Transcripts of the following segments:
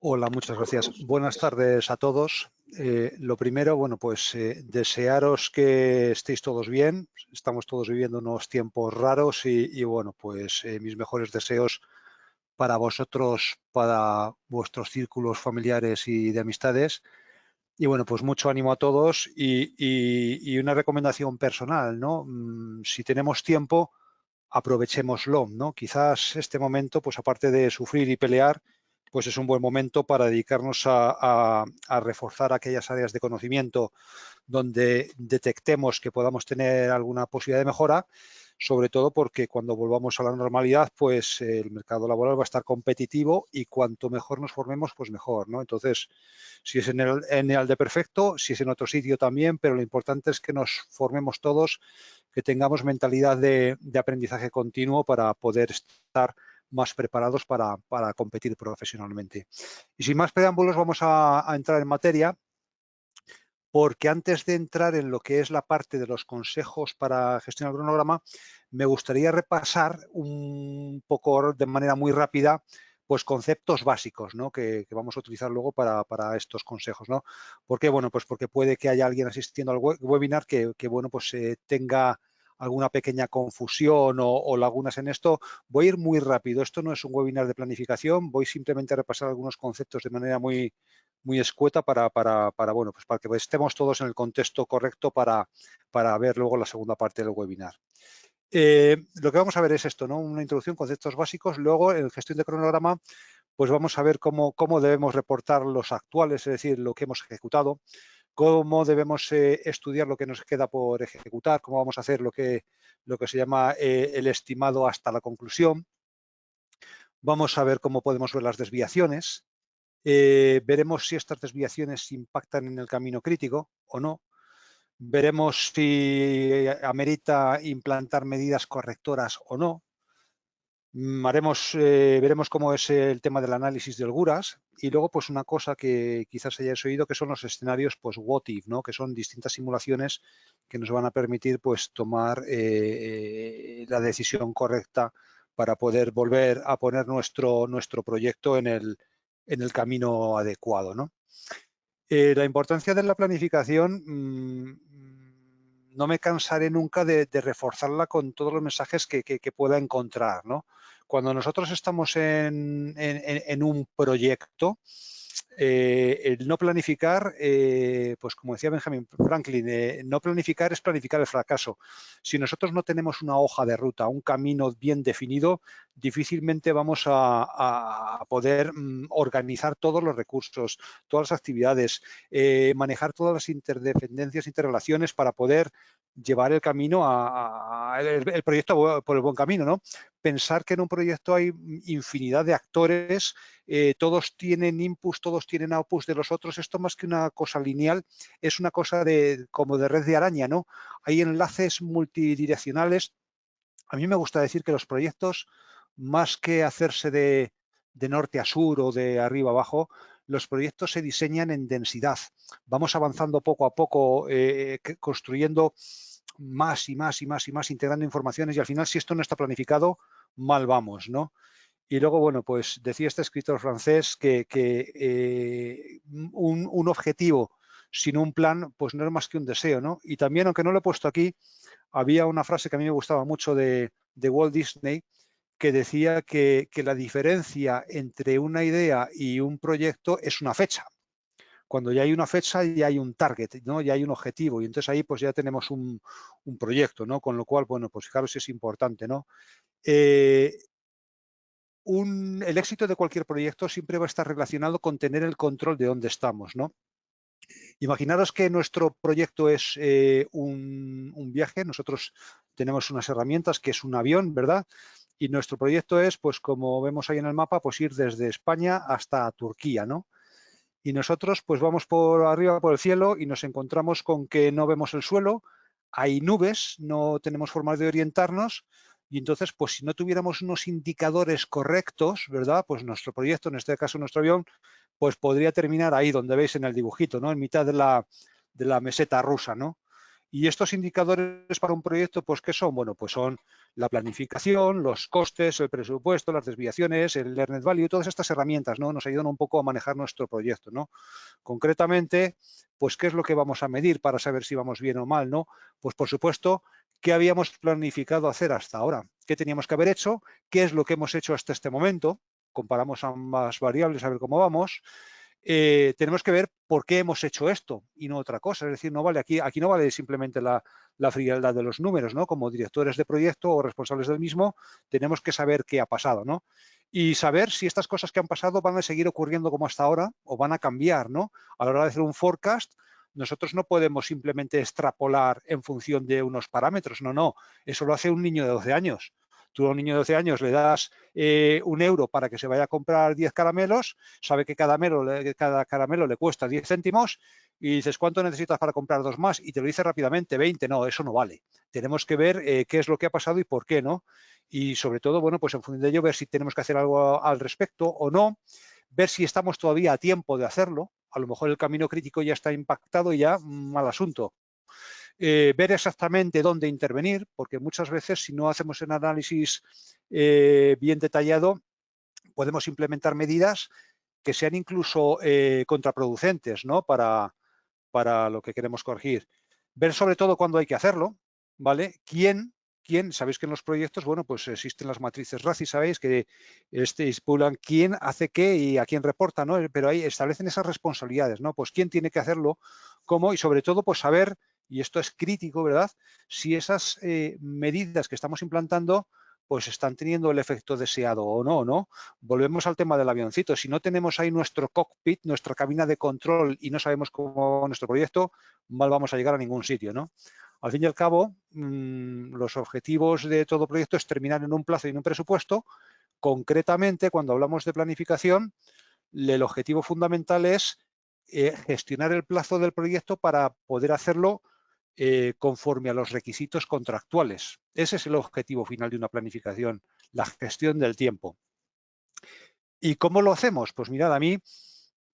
Hola, muchas gracias. Buenas tardes a todos. Lo primero, bueno, pues desearos que estéis todos bien. Estamos todos viviendo unos tiempos raros y bueno, pues mis mejores deseos para vosotros, para vuestros círculos familiares y de amistades. Y bueno, pues mucho ánimo a todos y una recomendación personal, ¿no? Si tenemos tiempo, aprovechémoslo, ¿no? Quizás este momento, pues aparte de sufrir y pelear, pues es un buen momento para dedicarnos a reforzar aquellas áreas de conocimiento donde detectemos que podamos tener alguna posibilidad de mejora, sobre todo porque cuando volvamos a la normalidad, pues el mercado laboral va a estar competitivo y cuanto mejor nos formemos, pues mejor, ¿no? Entonces, si es en el Alde perfecto, si es en otro sitio también, pero lo importante es que nos formemos todos, que tengamos mentalidad de aprendizaje continuo para poder estar más preparados para competir profesionalmente. Y sin más preámbulos, vamos a entrar en materia, porque antes de entrar en lo que es la parte de los consejos para gestionar el cronograma, me gustaría repasar un poco de manera muy rápida pues conceptos básicos, ¿no? que vamos a utilizar luego para estos consejos, ¿no? ¿Por qué? Bueno, pues porque puede que haya alguien asistiendo al webinar que bueno, pues tenga alguna pequeña confusión o lagunas en esto. Voy a ir muy rápido. Esto no es un webinar de planificación. Voy simplemente a repasar algunos conceptos de manera muy escueta bueno, pues para que estemos todos en el contexto correcto para ver luego la segunda parte del webinar. Lo que vamos a ver es esto, ¿no? Una introducción, conceptos básicos. Luego, en gestión de cronograma, pues vamos a ver cómo debemos reportar los actuales, es decir, lo que hemos ejecutado, cómo debemos estudiar lo que nos queda por ejecutar, cómo vamos a hacer lo que se llama el estimado hasta la conclusión. Vamos a ver cómo podemos ver las desviaciones. Veremos si estas desviaciones impactan en el camino crítico o no. Veremos si amerita implantar medidas correctoras o no. Veremos cómo es el tema del análisis de holguras y luego pues una cosa que quizás hayáis oído, que son los escenarios pues what if, ¿no? Que son distintas simulaciones que nos van a permitir pues tomar la decisión correcta para poder volver a poner nuestro proyecto en el camino adecuado, ¿no? La importancia de la planificación, no me cansaré nunca de reforzarla con todos los mensajes que pueda encontrar, ¿no? Cuando nosotros estamos en un proyecto, el no planificar, pues como decía Benjamin Franklin, no planificar es planificar el fracaso. Si nosotros no tenemos una hoja de ruta, un camino bien definido, difícilmente vamos a poder organizar todos los recursos, todas las actividades, manejar todas las interdependencias, interrelaciones para poder llevar el camino el proyecto por el buen camino, ¿no? Pensar que en un proyecto hay infinidad de actores, todos tienen inputs, todos tienen outputs de los otros. Esto más que una cosa lineal, es una cosa como de red de araña, ¿no? Hay enlaces multidireccionales. A mí me gusta decir que los proyectos, más que hacerse de norte a sur o de arriba a abajo, los proyectos se diseñan en densidad. Vamos avanzando poco a poco, construyendo más y más y más y más, integrando informaciones y al final, si esto no está planificado, mal vamos, ¿no? Y luego, bueno, pues decía este escritor francés que un objetivo sin un plan, pues no es más que un deseo, ¿no? Y también, aunque no lo he puesto aquí, había una frase que a mí me gustaba mucho de Walt Disney, que decía que la diferencia entre una idea y un proyecto es una fecha. Cuando ya hay una fecha, ya hay un target, ¿no? Ya hay un objetivo, y entonces ahí pues ya tenemos un proyecto, ¿no? Con lo cual, bueno, pues fijaros si es importante, ¿no? El éxito de cualquier proyecto siempre va a estar relacionado con tener el control de dónde estamos, ¿no? Imaginaros que nuestro proyecto es un viaje. Nosotros tenemos unas herramientas que es un avión, ¿verdad? Y nuestro proyecto es, pues como vemos ahí en el mapa, pues ir desde España hasta Turquía, ¿no? Y nosotros pues vamos por arriba, por el cielo, y nos encontramos con que no vemos el suelo, hay nubes, no tenemos forma de orientarnos, y entonces pues si no tuviéramos unos indicadores correctos, ¿verdad? Pues nuestro proyecto, en este caso nuestro avión, pues podría terminar ahí donde veis en el dibujito, ¿no? En mitad de la meseta rusa, ¿no? Y estos indicadores para un proyecto, pues, ¿qué son? Bueno, pues son la planificación, los costes, el presupuesto, las desviaciones, el Earned Value, todas estas herramientas, ¿no? Nos ayudan un poco a manejar nuestro proyecto, ¿no? Concretamente, pues, ¿qué es lo que vamos a medir para saber si vamos bien o mal, ¿no? Pues, por supuesto, ¿qué habíamos planificado hacer hasta ahora? ¿Qué teníamos que haber hecho? ¿Qué es lo que hemos hecho hasta este momento? Comparamos ambas variables a ver cómo vamos. Tenemos que ver por qué hemos hecho esto y no otra cosa. Es decir, no vale aquí no vale simplemente la frialdad de los números, ¿no? Como directores de proyecto o responsables del mismo, tenemos que saber qué ha pasado, ¿no? Y saber si estas cosas que han pasado van a seguir ocurriendo como hasta ahora o van a cambiar, ¿no? A la hora de hacer un forecast, nosotros no podemos simplemente extrapolar en función de unos parámetros, no. Eso lo hace un niño de 12 años. Tú a un niño de 12 años le das €1 para que se vaya a comprar 10 caramelos, sabe que cada caramelo le cuesta 10 céntimos y dices, ¿cuánto necesitas para comprar 2 más? Y te lo dice rápidamente, 20. No, eso no vale. Tenemos que ver qué es lo que ha pasado y por qué, ¿no? Y sobre todo, bueno, pues en función de ello, ver si tenemos que hacer algo al respecto o no, ver si estamos todavía a tiempo de hacerlo. A lo mejor el camino crítico ya está impactado y ya mal asunto. Ver exactamente dónde intervenir, porque muchas veces si no hacemos un análisis bien detallado, podemos implementar medidas que sean incluso contraproducentes, ¿no? Para lo que queremos corregir. Ver sobre todo cuándo hay que hacerlo, ¿vale? ¿Quién? Sabéis que en los proyectos, bueno, pues existen las matrices RACI, sabéis que estipulan quién hace qué y a quién reporta, ¿no? Pero ahí establecen esas responsabilidades, ¿no? Pues quién tiene que hacerlo, cómo y sobre todo, pues saber, y esto es crítico, ¿verdad? Si esas medidas que estamos implantando pues están teniendo el efecto deseado o no, ¿no? Volvemos al tema del avioncito. Si no tenemos ahí nuestro cockpit, nuestra cabina de control y no sabemos cómo va nuestro proyecto, mal vamos a llegar a ningún sitio, ¿no? Al fin y al cabo, los objetivos de todo proyecto es terminar en un plazo y en un presupuesto. Concretamente, cuando hablamos de planificación, el objetivo fundamental es gestionar el plazo del proyecto para poder hacerlo conforme a los requisitos contractuales. Ese es el objetivo final de una planificación, la gestión del tiempo. ¿Y cómo lo hacemos? Pues mirad, a mí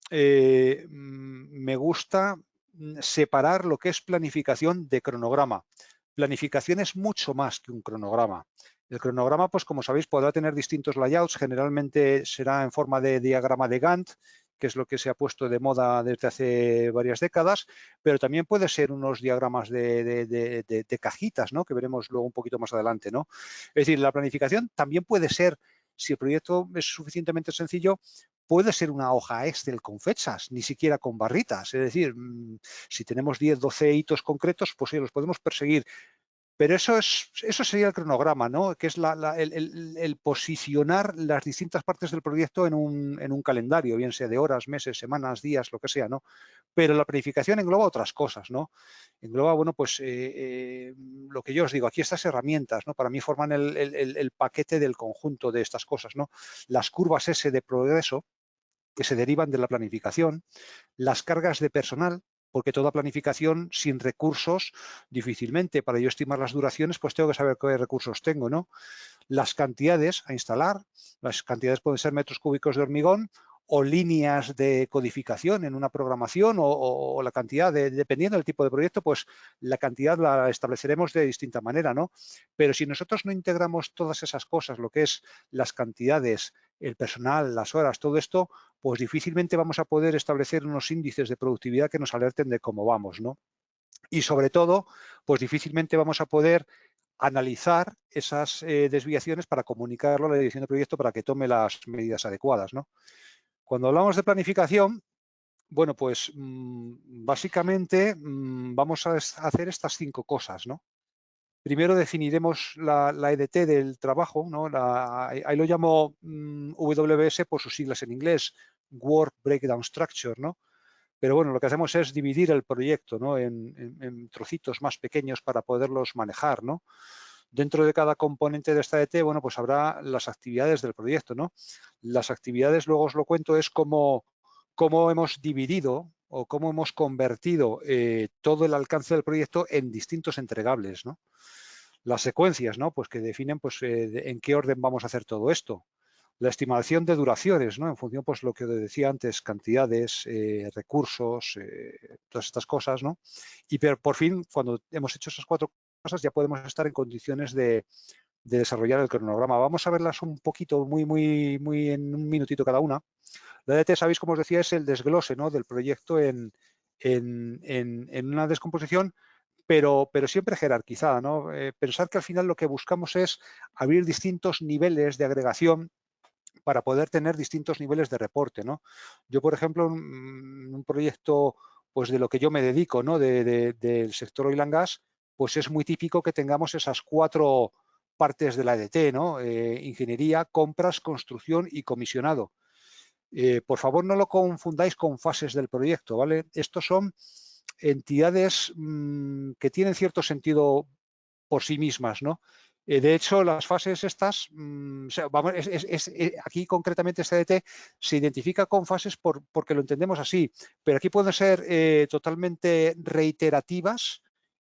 me gusta separar lo que es planificación de cronograma. Planificación es mucho más que un cronograma. El cronograma, pues como sabéis, podrá tener distintos layouts. Generalmente será en forma de diagrama de Gantt, que es lo que se ha puesto de moda desde hace varias décadas, pero también puede ser unos diagramas de cajitas, ¿no? Que veremos luego un poquito más adelante, ¿no? Es decir, la planificación también puede ser, si el proyecto es suficientemente sencillo, puede ser una hoja Excel con fechas, ni siquiera con barritas. Es decir, si tenemos 10, 12 hitos concretos, pues sí, los podemos perseguir. Pero eso sería el cronograma, ¿no? Que es el posicionar las distintas partes del proyecto en un calendario, bien sea de horas, meses, semanas, días, lo que sea, ¿no? Pero la planificación engloba otras cosas, ¿no? Engloba, bueno, pues lo que yo os digo, aquí estas herramientas, ¿no? Para mí forman el paquete del conjunto de estas cosas, ¿no? Las curvas S de progreso que se derivan de la planificación, las cargas de personal, porque toda planificación sin recursos, difícilmente, para yo estimar las duraciones, pues tengo que saber qué recursos tengo, ¿no? Las cantidades a instalar, las cantidades pueden ser metros cúbicos de hormigón o líneas de codificación en una programación o la cantidad, dependiendo del tipo de proyecto, pues la cantidad la estableceremos de distinta manera, ¿no? Pero si nosotros no integramos todas esas cosas, lo que es las cantidades, el personal, las horas, todo esto, pues difícilmente vamos a poder establecer unos índices de productividad que nos alerten de cómo vamos, ¿no? Y sobre todo, pues difícilmente vamos a poder analizar esas desviaciones para comunicarlo a la dirección de proyecto para que tome las medidas adecuadas, ¿no? Cuando hablamos de planificación, bueno, pues básicamente vamos a hacer estas 5 cosas, ¿no? Primero definiremos la EDT del trabajo, ¿no? Ahí lo llamo WBS por sus siglas en inglés, Work Breakdown Structure, ¿no? Pero bueno, lo que hacemos es dividir el proyecto, ¿no? en trocitos más pequeños para poderlos manejar, ¿no? Dentro de cada componente de esta EDT, bueno, pues habrá las actividades del proyecto, ¿no? Las actividades, luego os lo cuento, es cómo hemos dividido o cómo hemos convertido todo el alcance del proyecto en distintos entregables, ¿no? Las secuencias, ¿no? Pues que definen pues, en qué orden vamos a hacer todo esto. la estimación de duraciones, ¿no? En función, pues lo que decía antes, cantidades, recursos, todas estas cosas, ¿no? Y pero por fin, cuando hemos hecho esas 4 cosas, ya podemos estar en condiciones de desarrollar el cronograma. Vamos a verlas un poquito, muy en un minutito cada una. La EDT, sabéis, como os decía, es el desglose, ¿no?, del proyecto en una descomposición, pero siempre jerarquizada, ¿no? Pensar que al final lo que buscamos es abrir distintos niveles de agregación para poder tener distintos niveles de reporte, ¿no? Yo, por ejemplo, un proyecto, pues de lo que yo me dedico, ¿no?, del sector oil and gas, pues es muy típico que tengamos esas 4 partes de la EDT, ¿no? Ingeniería, compras, construcción y comisionado. Por favor, no lo confundáis con fases del proyecto, ¿vale? Estos son entidades que tienen cierto sentido por sí mismas, ¿no? De hecho, las fases estas, o sea, vamos, aquí concretamente este EDT se identifica con fases porque lo entendemos así, pero aquí pueden ser totalmente reiterativas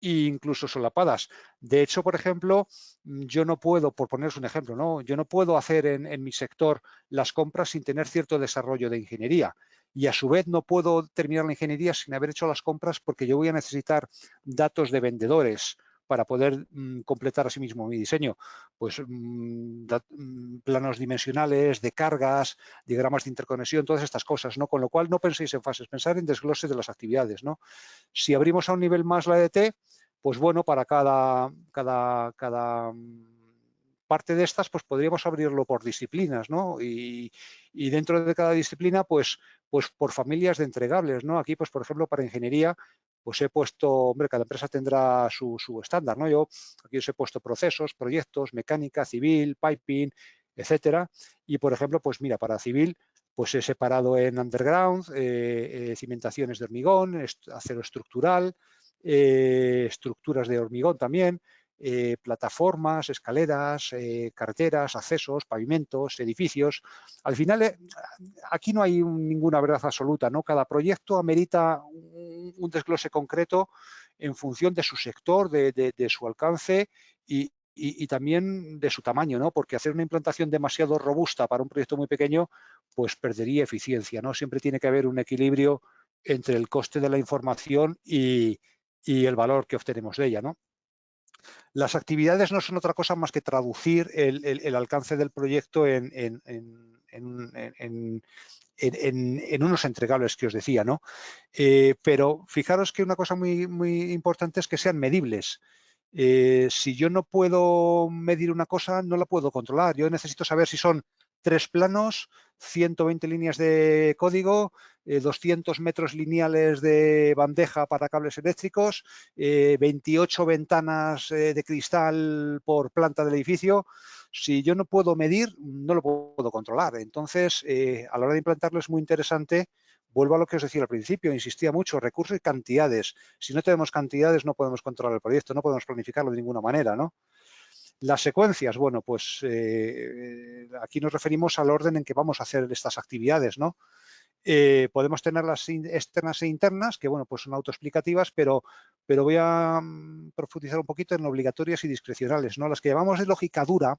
e incluso solapadas. De hecho, por ejemplo, yo no puedo, por poneros un ejemplo, ¿no?, yo no puedo hacer en mi sector las compras sin tener cierto desarrollo de ingeniería. Y a su vez no puedo terminar la ingeniería sin haber hecho las compras porque yo voy a necesitar datos de vendedores para poder completar asimismo mi diseño. Pues planos dimensionales, de cargas, diagramas de interconexión, todas estas cosas, ¿no? Con lo cual no penséis en fases, pensar en desglose de las actividades, ¿no? Si abrimos a un nivel más la EDT, pues bueno, para cada parte de estas, pues podríamos abrirlo por disciplinas, ¿no? Y dentro de cada disciplina, pues por familias de entregables, ¿no? Aquí, pues por ejemplo, para ingeniería, pues he puesto, hombre, cada empresa tendrá su estándar, ¿no? Yo aquí os he puesto procesos, proyectos, mecánica, civil, piping, etcétera. Y, por ejemplo, pues mira, para civil, pues he separado en underground, cimentaciones de hormigón, acero estructural, estructuras de hormigón también, plataformas, escaleras, carreteras, accesos, pavimentos, edificios. Al final, aquí no hay ninguna verdad absoluta, ¿no? Cada proyecto amerita un desglose concreto en función de su sector, de su alcance y también de su tamaño, ¿no? Porque hacer una implantación demasiado robusta para un proyecto muy pequeño, pues perdería eficiencia, ¿no? Siempre tiene que haber un equilibrio entre el coste de la información y el valor que obtenemos de ella, ¿no? Las actividades no son otra cosa más que traducir el alcance del proyecto en unos entregables que os decía, ¿no? Pero fijaros que una cosa muy importante es que sean medibles. Si yo no puedo medir una cosa, no la puedo controlar. Yo necesito saber si son 3 planos, 120 líneas de código, 200 metros lineales de bandeja para cables eléctricos, 28 ventanas de cristal por planta del edificio. Si yo no puedo medir, no lo puedo controlar. Entonces, a la hora de implantarlo es muy interesante. Vuelvo a lo que os decía al principio, insistía mucho, recursos y cantidades. Si no tenemos cantidades no podemos controlar el proyecto, no podemos planificarlo de ninguna manera, ¿no? Las secuencias, bueno, pues aquí nos referimos al orden en que vamos a hacer estas actividades, ¿no? Podemos tenerlas externas e internas, que bueno, pues son autoexplicativas, pero voy a profundizar un poquito en obligatorias y discrecionales, ¿no? Las que llamamos de lógica dura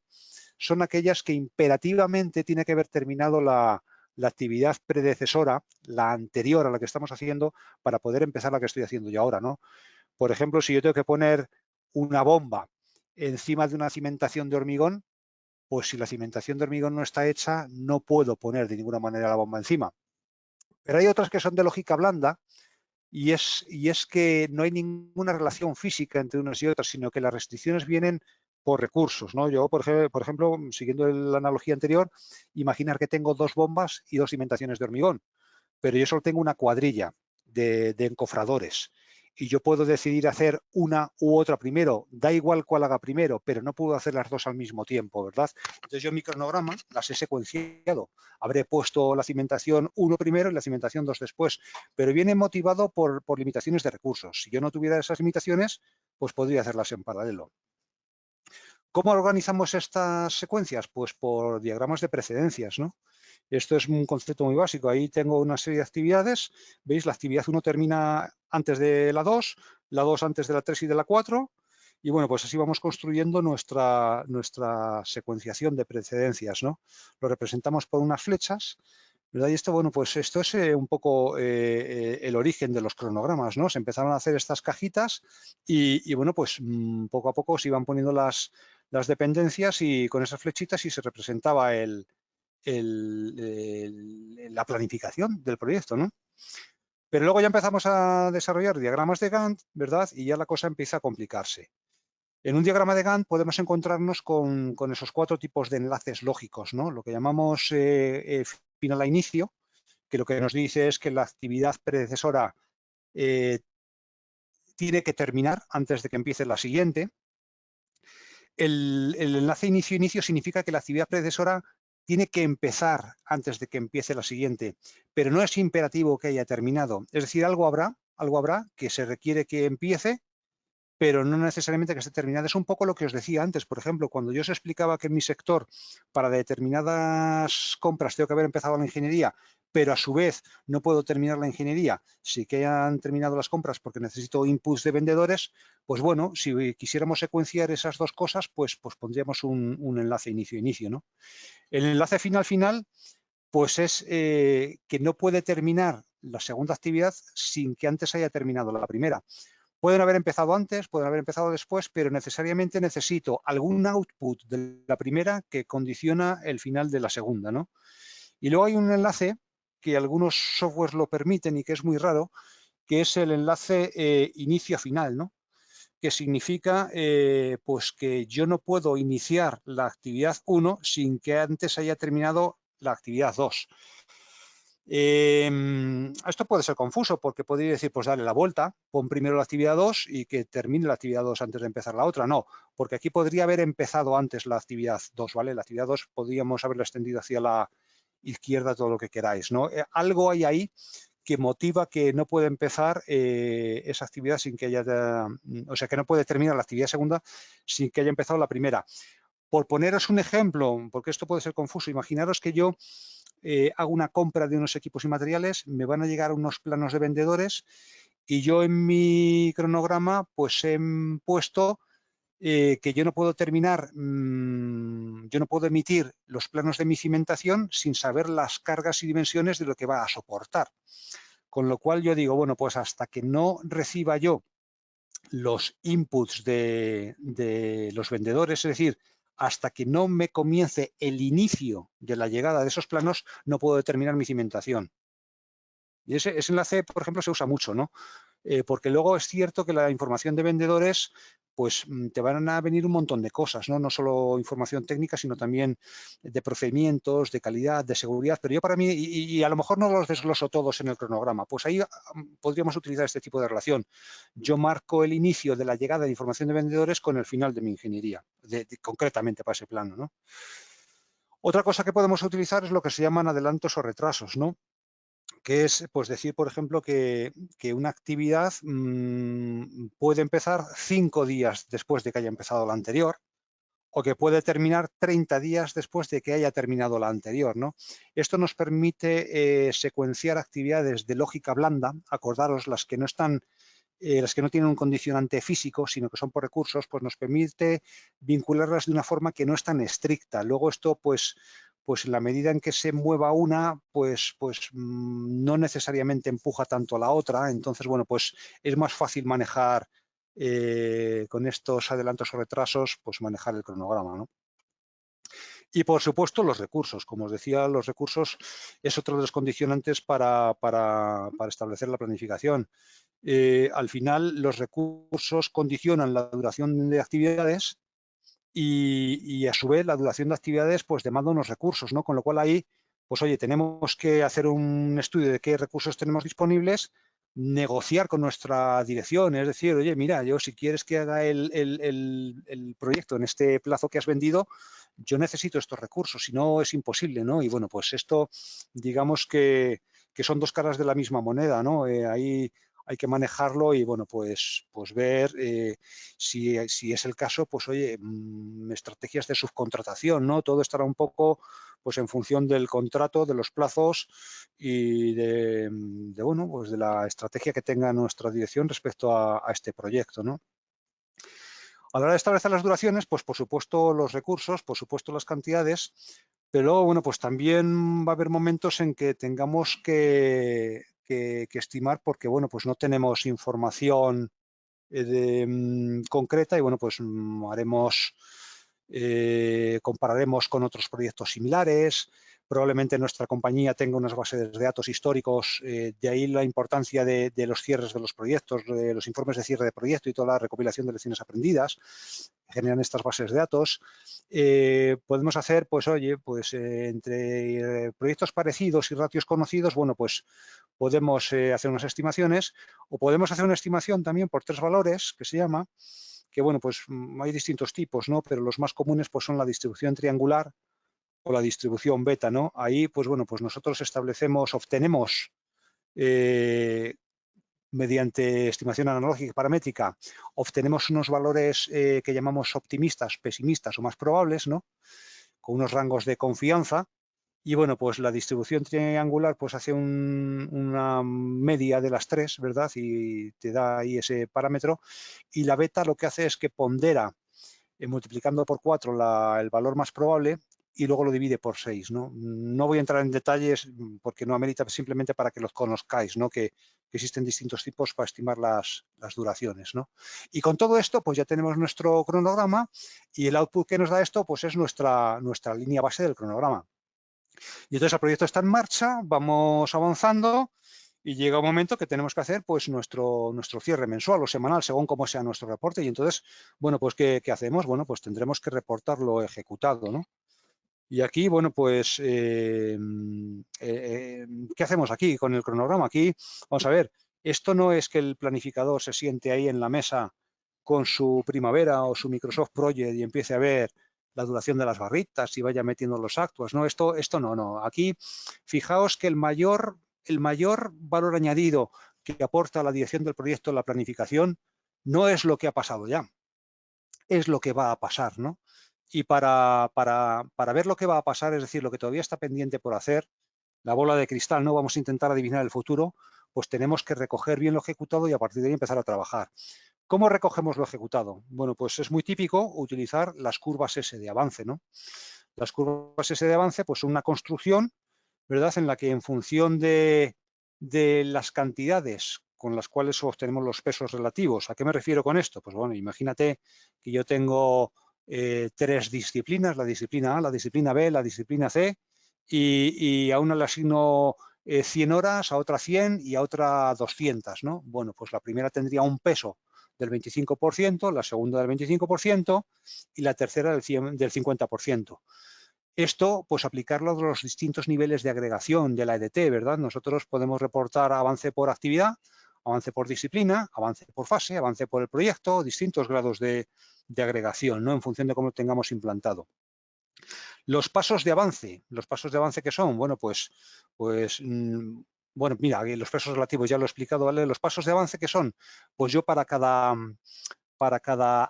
son aquellas que imperativamente tiene que haber terminado la actividad predecesora, la anterior a la que estamos haciendo, para poder empezar la que estoy haciendo yo ahora, ¿no? Por ejemplo, si yo tengo que poner una bomba encima de una cimentación de hormigón, pues si la cimentación de hormigón no está hecha, no puedo poner de ninguna manera la bomba encima. Pero hay otras que son de lógica blanda y es que no hay ninguna relación física entre unas y otras, sino que las restricciones vienen por recursos, ¿no? Yo, por ejemplo, siguiendo la analogía anterior, imaginar que tengo 2 bombas y 2 cimentaciones de hormigón, pero yo solo tengo una cuadrilla de encofradores y yo puedo decidir hacer una u otra primero, da igual cuál haga primero, pero no puedo hacer las dos al mismo tiempo, ¿verdad? Entonces yo en mi cronograma las he secuenciado, habré puesto la cimentación 1 primero y la cimentación 2 después, pero viene motivado por limitaciones de recursos. Si yo no tuviera esas limitaciones, pues podría hacerlas en paralelo. ¿Cómo organizamos estas secuencias? Pues por diagramas de precedencias, ¿no? Esto es un concepto muy básico. Ahí tengo una serie de actividades. ¿Veis? La actividad 1 termina antes de la 2 antes de la 3 y de la 4. Y bueno, pues así vamos construyendo nuestra secuenciación de precedencias, ¿no? Lo representamos por unas flechas, ¿verdad? Y esto, bueno, pues esto es un poco el origen de los cronogramas, ¿no? Se empezaron a hacer estas cajitas y bueno, pues poco a poco se iban poniendo las dependencias y con esas flechitas y se representaba la planificación del proyecto, ¿no? Pero luego ya empezamos a desarrollar diagramas de Gantt, ¿verdad? Y ya la cosa empieza a complicarse. En un diagrama de Gantt podemos encontrarnos con esos 4 tipos de enlaces lógicos, ¿no? Lo que llamamos final a inicio, que lo que nos dice es que la actividad predecesora tiene que terminar antes de que empiece la siguiente. El enlace inicio-inicio significa que la actividad predecesora tiene que empezar antes de que empiece la siguiente, pero no es imperativo que haya terminado. Es decir, algo habrá que se requiere que empiece, pero no necesariamente que esté terminada. Es un poco lo que os decía antes. Por ejemplo, cuando yo os explicaba que en mi sector, para determinadas compras, tengo que haber empezado la ingeniería, pero a su vez no puedo terminar la ingeniería, sí que hayan terminado las compras porque necesito inputs de vendedores, pues bueno, si quisiéramos secuenciar esas dos cosas, pues pondríamos un enlace inicio-inicio, ¿no? El enlace final-final, pues es que no puede terminar la segunda actividad sin que antes haya terminado la primera. Pueden haber empezado antes, pueden haber empezado después, pero necesariamente necesito algún output de la primera que condiciona el final de la segunda, ¿no? Y luego hay un enlace que algunos softwares lo permiten y que es muy raro, que es el enlace inicio-final, ¿no? Que significa pues que yo no puedo iniciar la actividad 1 sin que antes haya terminado la actividad 2. Esto puede ser confuso porque podría decir, pues dale la vuelta, pon primero la actividad 2 y que termine la actividad 2 antes de empezar la otra. No, porque aquí podría haber empezado antes la actividad 2, ¿vale? La actividad 2 podríamos haberla extendido hacia la izquierda, todo lo que queráis, ¿no? Algo hay ahí que motiva que no puede empezar esa actividad sin que haya, o sea, que no puede terminar la actividad segunda sin que haya empezado la primera. Por poneros un ejemplo, porque esto puede ser confuso, imaginaros que yo hago una compra de unos equipos y materiales, me van a llegar unos planos de vendedores y yo en mi cronograma pues he puesto que yo no puedo terminar, yo no puedo emitir los planos de mi cimentación sin saber las cargas y dimensiones de lo que va a soportar. Con lo cual yo digo, bueno, pues hasta que no reciba yo los inputs de los vendedores, es decir, hasta que no me comience el inicio de la llegada de esos planos, no puedo determinar mi cimentación. Y ese enlace, por ejemplo, se usa mucho, ¿no? Porque luego es cierto que la información de vendedores, pues te van a venir un montón de cosas, ¿no? No solo información técnica, sino también de procedimientos, de calidad, de seguridad. Pero yo para mí, y a lo mejor no los desgloso todos en el cronograma, pues ahí podríamos utilizar este tipo de relación. Yo marco el inicio de la llegada de información de vendedores con el final de mi ingeniería, concretamente para ese plano, ¿no? Otra cosa que podemos utilizar es lo que se llaman adelantos o retrasos, ¿no? Que es pues decir, por ejemplo, que una actividad puede empezar 5 días después de que haya empezado la anterior o que puede terminar 30 días después de que haya terminado la anterior, ¿no? Esto nos permite secuenciar actividades de lógica blanda, acordaros las que no están las que no tienen un condicionante físico, sino que son por recursos, pues nos permite vincularlas de una forma que no es tan estricta. Luego esto, pues en la medida en que se mueva una, pues no necesariamente empuja tanto a la otra. Entonces, bueno, pues es más fácil manejar con estos adelantos o retrasos, pues manejar el cronograma, ¿no? Y por supuesto los recursos. Como os decía, los recursos es otro de los condicionantes para establecer la planificación. Al final los recursos condicionan la duración de actividades y a su vez la duración de actividades pues demanda unos recursos, ¿no? Con lo cual ahí, pues oye, tenemos que hacer un estudio de qué recursos tenemos disponibles, negociar con nuestra dirección, es decir, oye, mira, yo si quieres que haga el proyecto en este plazo que has vendido, yo necesito estos recursos, si no es imposible, ¿no? Y bueno, pues esto, digamos que son dos caras de la misma moneda, ¿no? Ahí hay que manejarlo y, bueno, pues ver si es el caso, pues oye, estrategias de subcontratación, ¿no? Todo estará un poco pues en función del contrato, de los plazos y bueno, pues de la estrategia que tenga nuestra dirección respecto a este proyecto, ¿no? A la hora de establecer las duraciones, pues por supuesto los recursos, por supuesto las cantidades, pero luego, bueno, pues también va a haber momentos en que tengamos que estimar porque, bueno, pues no tenemos información concreta y, bueno, pues compararemos con otros proyectos similares. Probablemente nuestra compañía tenga unas bases de datos históricos, de ahí la importancia de los cierres de los proyectos, de los informes de cierre de proyecto y toda la recopilación de lecciones aprendidas que generan estas bases de datos. Podemos hacer, pues oye, pues entre proyectos parecidos y ratios conocidos, bueno, pues podemos hacer unas estimaciones o podemos hacer una estimación también por 3 valores, que se llama, que bueno, pues hay distintos tipos, ¿no? Pero los más comunes pues son la distribución triangular o la distribución beta, ¿no? Ahí, pues bueno, pues nosotros obtenemos mediante estimación analógica y paramétrica, obtenemos unos valores que llamamos optimistas, pesimistas o más probables, ¿no? Con unos rangos de confianza. Y bueno, pues la distribución triangular pues hace una media de las 3, ¿verdad? Y te da ahí ese parámetro. Y la beta lo que hace es que pondera, multiplicando por 4 el valor más probable y luego lo divide por 6, ¿no? No voy a entrar en detalles porque no amerita, simplemente para que los conozcáis, ¿no? Que existen distintos tipos para estimar las duraciones, ¿no? Y con todo esto, pues ya tenemos nuestro cronograma y el output que nos da esto, pues es nuestra línea base del cronograma. Y entonces el proyecto está en marcha, vamos avanzando y llega un momento que tenemos que hacer pues nuestro cierre mensual o semanal, según cómo sea nuestro reporte. Y entonces, bueno, pues ¿qué hacemos? Bueno, pues tendremos que reportar lo ejecutado, ¿no? Y aquí, bueno, pues, ¿qué hacemos aquí con el cronograma? Aquí, vamos a ver, esto no es que el planificador se siente ahí en la mesa con su Primavera o su Microsoft Project y empiece a ver la duración de las barritas y vaya metiendo los actuos, ¿no? Esto no. Aquí, fijaos que el mayor valor añadido que aporta la dirección del proyecto en la planificación no es lo que ha pasado ya, es lo que va a pasar, ¿no? Y para ver lo que va a pasar, es decir, lo que todavía está pendiente por hacer, la bola de cristal, no vamos a intentar adivinar el futuro, pues tenemos que recoger bien lo ejecutado y a partir de ahí empezar a trabajar. ¿Cómo recogemos lo ejecutado? Bueno, pues es muy típico utilizar las curvas S de avance, ¿no? Las curvas S de avance, pues son una construcción, ¿verdad?, en la que en función de las cantidades con las cuales obtenemos los pesos relativos. ¿A qué me refiero con esto? Pues bueno, imagínate que yo tengo 3 disciplinas, la disciplina A, la disciplina B, la disciplina C, y a una le asigno 100 horas, a otra 100 y a otra 200, ¿no? Bueno, pues la primera tendría un peso del 25%, la segunda del 25% y la tercera del 50%. Esto, pues aplicarlo a los distintos niveles de agregación de la EDT, ¿verdad? Nosotros podemos reportar avance por actividad, avance por disciplina, avance por fase, avance por el proyecto, distintos grados de agregación, ¿no? En función de cómo lo tengamos implantado. Los pasos de avance que son, bueno, bueno, mira, los pesos relativos ya lo he explicado, ¿vale? Los pasos de avance que son, pues yo para cada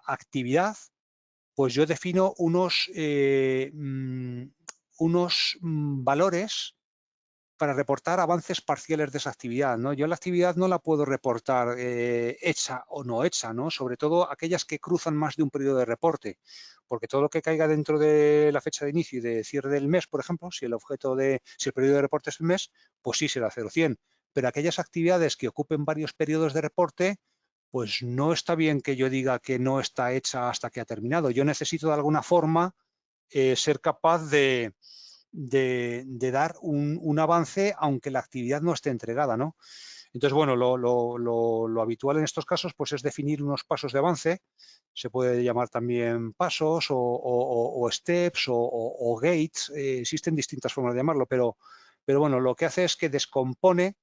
actividad, pues yo defino unos valores para reportar avances parciales de esa actividad, ¿no? Yo la actividad no la puedo reportar hecha o no hecha, ¿no? Sobre todo aquellas que cruzan más de un periodo de reporte, porque todo lo que caiga dentro de la fecha de inicio y de cierre del mes, por ejemplo, si el periodo de reporte es el mes, pues sí será 0,100. Pero aquellas actividades que ocupen varios periodos de reporte, pues no está bien que yo diga que no está hecha hasta que ha terminado. Yo necesito de alguna forma ser capaz de dar un avance aunque la actividad no esté entregada, ¿no? Entonces, bueno, lo habitual en estos casos pues es definir unos pasos de avance, se puede llamar también pasos o steps o gates, existen distintas formas de llamarlo, pero bueno, lo que hace es que descompone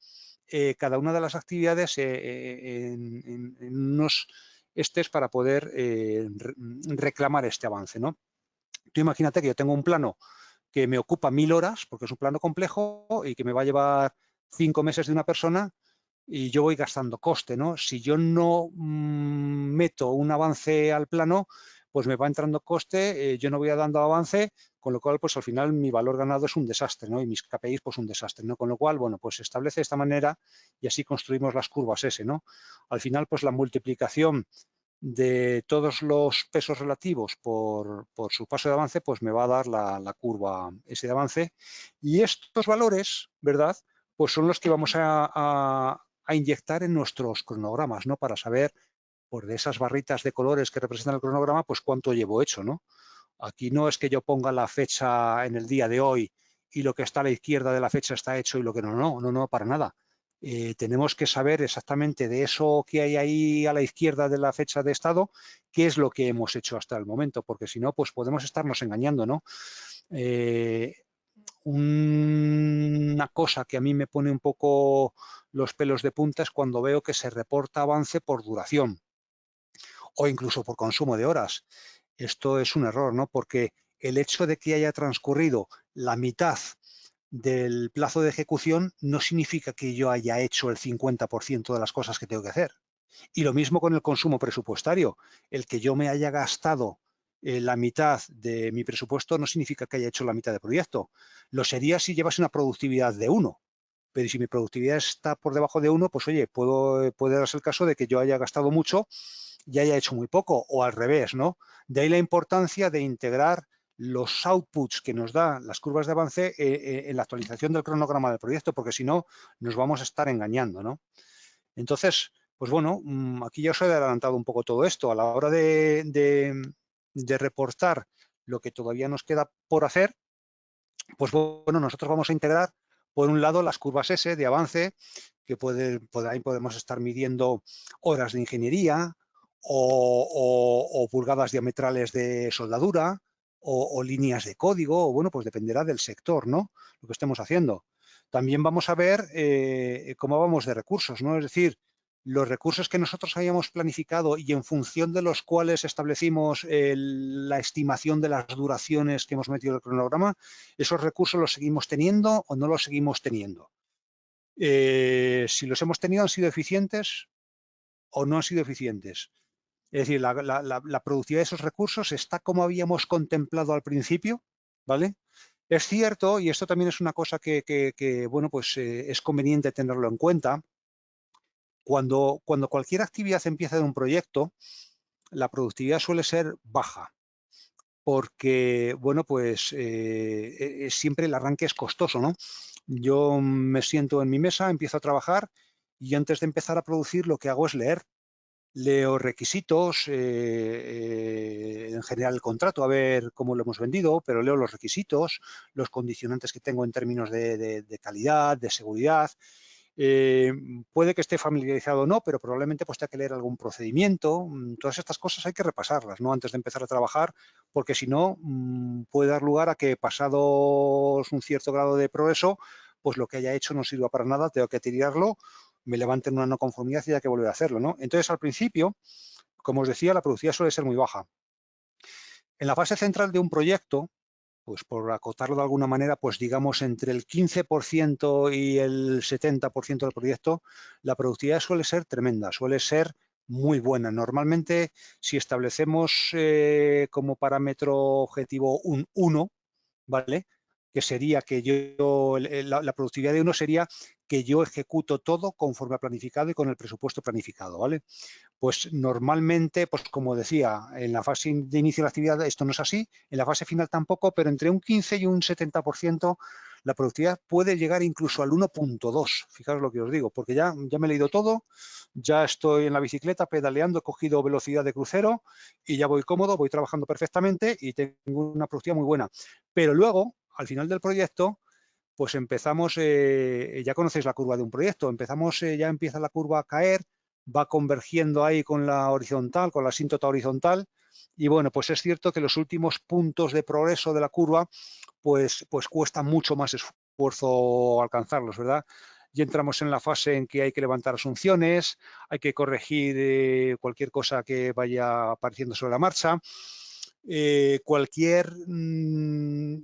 cada una de las actividades en unos steps para poder reclamar este avance, ¿no? Tú imagínate que yo tengo un plano que me ocupa 1000 horas, porque es un plano complejo y que me va a llevar 5 meses de una persona y yo voy gastando coste, ¿no? Si yo no meto un avance al plano, pues me va entrando coste, yo no voy dando avance, con lo cual, pues al final mi valor ganado es un desastre, ¿no? Y mis KPIs, pues un desastre, ¿no? Con lo cual, bueno, pues se establece de esta manera y así construimos las curvas S, ¿no? Al final, pues la multiplicación de todos los pesos relativos por su paso de avance, pues me va a dar la curva ese de avance. Y estos valores, ¿verdad? Pues son los que vamos a inyectar en nuestros cronogramas, ¿no? Para saber, por de esas barritas de colores que representan el cronograma, pues cuánto llevo hecho, ¿no? Aquí no es que yo ponga la fecha en el día de hoy y lo que está a la izquierda de la fecha está hecho y lo que no, para nada. Tenemos que saber exactamente de eso que hay ahí a la izquierda de la fecha de estado, qué es lo que hemos hecho hasta el momento, porque si no, pues podemos estarnos engañando, ¿no? Una cosa que a mí me pone un poco los pelos de punta es cuando veo que se reporta avance por duración o incluso por consumo de horas. Esto es un error, ¿no? Porque el hecho de que haya transcurrido la mitad del plazo de ejecución no significa que yo haya hecho el 50% de las cosas que tengo que hacer. Y lo mismo con el consumo presupuestario. El que yo me haya gastado la mitad de mi presupuesto no significa que haya hecho la mitad del proyecto. Lo sería si llevase una productividad de 1. Pero si mi productividad está por debajo de 1, pues oye, puede darse el caso de que yo haya gastado mucho y haya hecho muy poco, o al revés, ¿no? De ahí la importancia de integrar los outputs que nos dan las curvas de avance en la actualización del cronograma del proyecto, porque si no, nos vamos a estar engañando, ¿no? Entonces, pues bueno, aquí ya os he adelantado un poco todo esto. A la hora de reportar lo que todavía nos queda por hacer, pues bueno, nosotros vamos a integrar, por un lado, las curvas S de avance, que ahí podemos estar midiendo horas de ingeniería o pulgadas diametrales de soldadura o líneas de código, o bueno, pues dependerá del sector, ¿no? Lo que estemos haciendo. También vamos a ver cómo vamos de recursos, ¿no? Es decir, los recursos que nosotros hayamos planificado y en función de los cuales establecimos la estimación de las duraciones que hemos metido en el cronograma, ¿esos recursos los seguimos teniendo o no los seguimos teniendo? Si los hemos tenido, ¿han sido eficientes o no han sido eficientes? Es decir, la productividad de esos recursos está como habíamos contemplado al principio, ¿vale? Es cierto, y esto también es una cosa que bueno, pues es conveniente tenerlo en cuenta. Cuando cualquier actividad empieza de un proyecto, la productividad suele ser baja, porque, bueno, pues siempre el arranque es costoso, ¿no? Yo me siento en mi mesa, empiezo a trabajar y antes de empezar a producir lo que hago es leer. Leo requisitos, en general el contrato, a ver cómo lo hemos vendido, pero leo los requisitos, los condicionantes que tengo en términos de calidad, de seguridad. Eh, Puede que esté familiarizado o no, pero probablemente pues tenga que leer algún procedimiento. Todas estas cosas hay que repasarlas, ¿no? Antes de empezar a trabajar, porque si no, puede dar lugar a que pasados un cierto grado de progreso, pues lo que haya hecho no sirva para nada, tengo que tirarlo, me levanten una no conformidad y haya que volver a hacerlo, ¿no? Entonces, al principio, como os decía, la productividad suele ser muy baja. En la fase central de un proyecto, pues por acotarlo de alguna manera, pues digamos entre el 15% y el 70% del proyecto, la productividad suele ser tremenda, suele ser muy buena. Normalmente, si establecemos como parámetro objetivo un 1, ¿vale? Que sería que la productividad de 1 sería que yo ejecuto todo conforme a planificado y con el presupuesto planificado, ¿vale? Pues normalmente, pues como decía, en la fase de inicio de la actividad esto no es así, en la fase final tampoco, pero entre un 15 y un 70% la productividad puede llegar incluso al 1.2. Fijaros lo que os digo, porque ya me he leído todo, ya estoy en la bicicleta pedaleando, he cogido velocidad de crucero y ya voy cómodo, voy trabajando perfectamente y tengo una productividad muy buena. Pero luego, al final del proyecto, pues empezamos, ya conocéis la curva de un proyecto, ya empieza la curva a caer, va convergiendo ahí con la horizontal, con la asíntota horizontal, y bueno, pues es cierto que los últimos puntos de progreso de la curva, pues cuesta mucho más esfuerzo alcanzarlos, ¿verdad? Y entramos en la fase en que hay que levantar asunciones, hay que corregir cualquier cosa que vaya apareciendo sobre la marcha, cualquier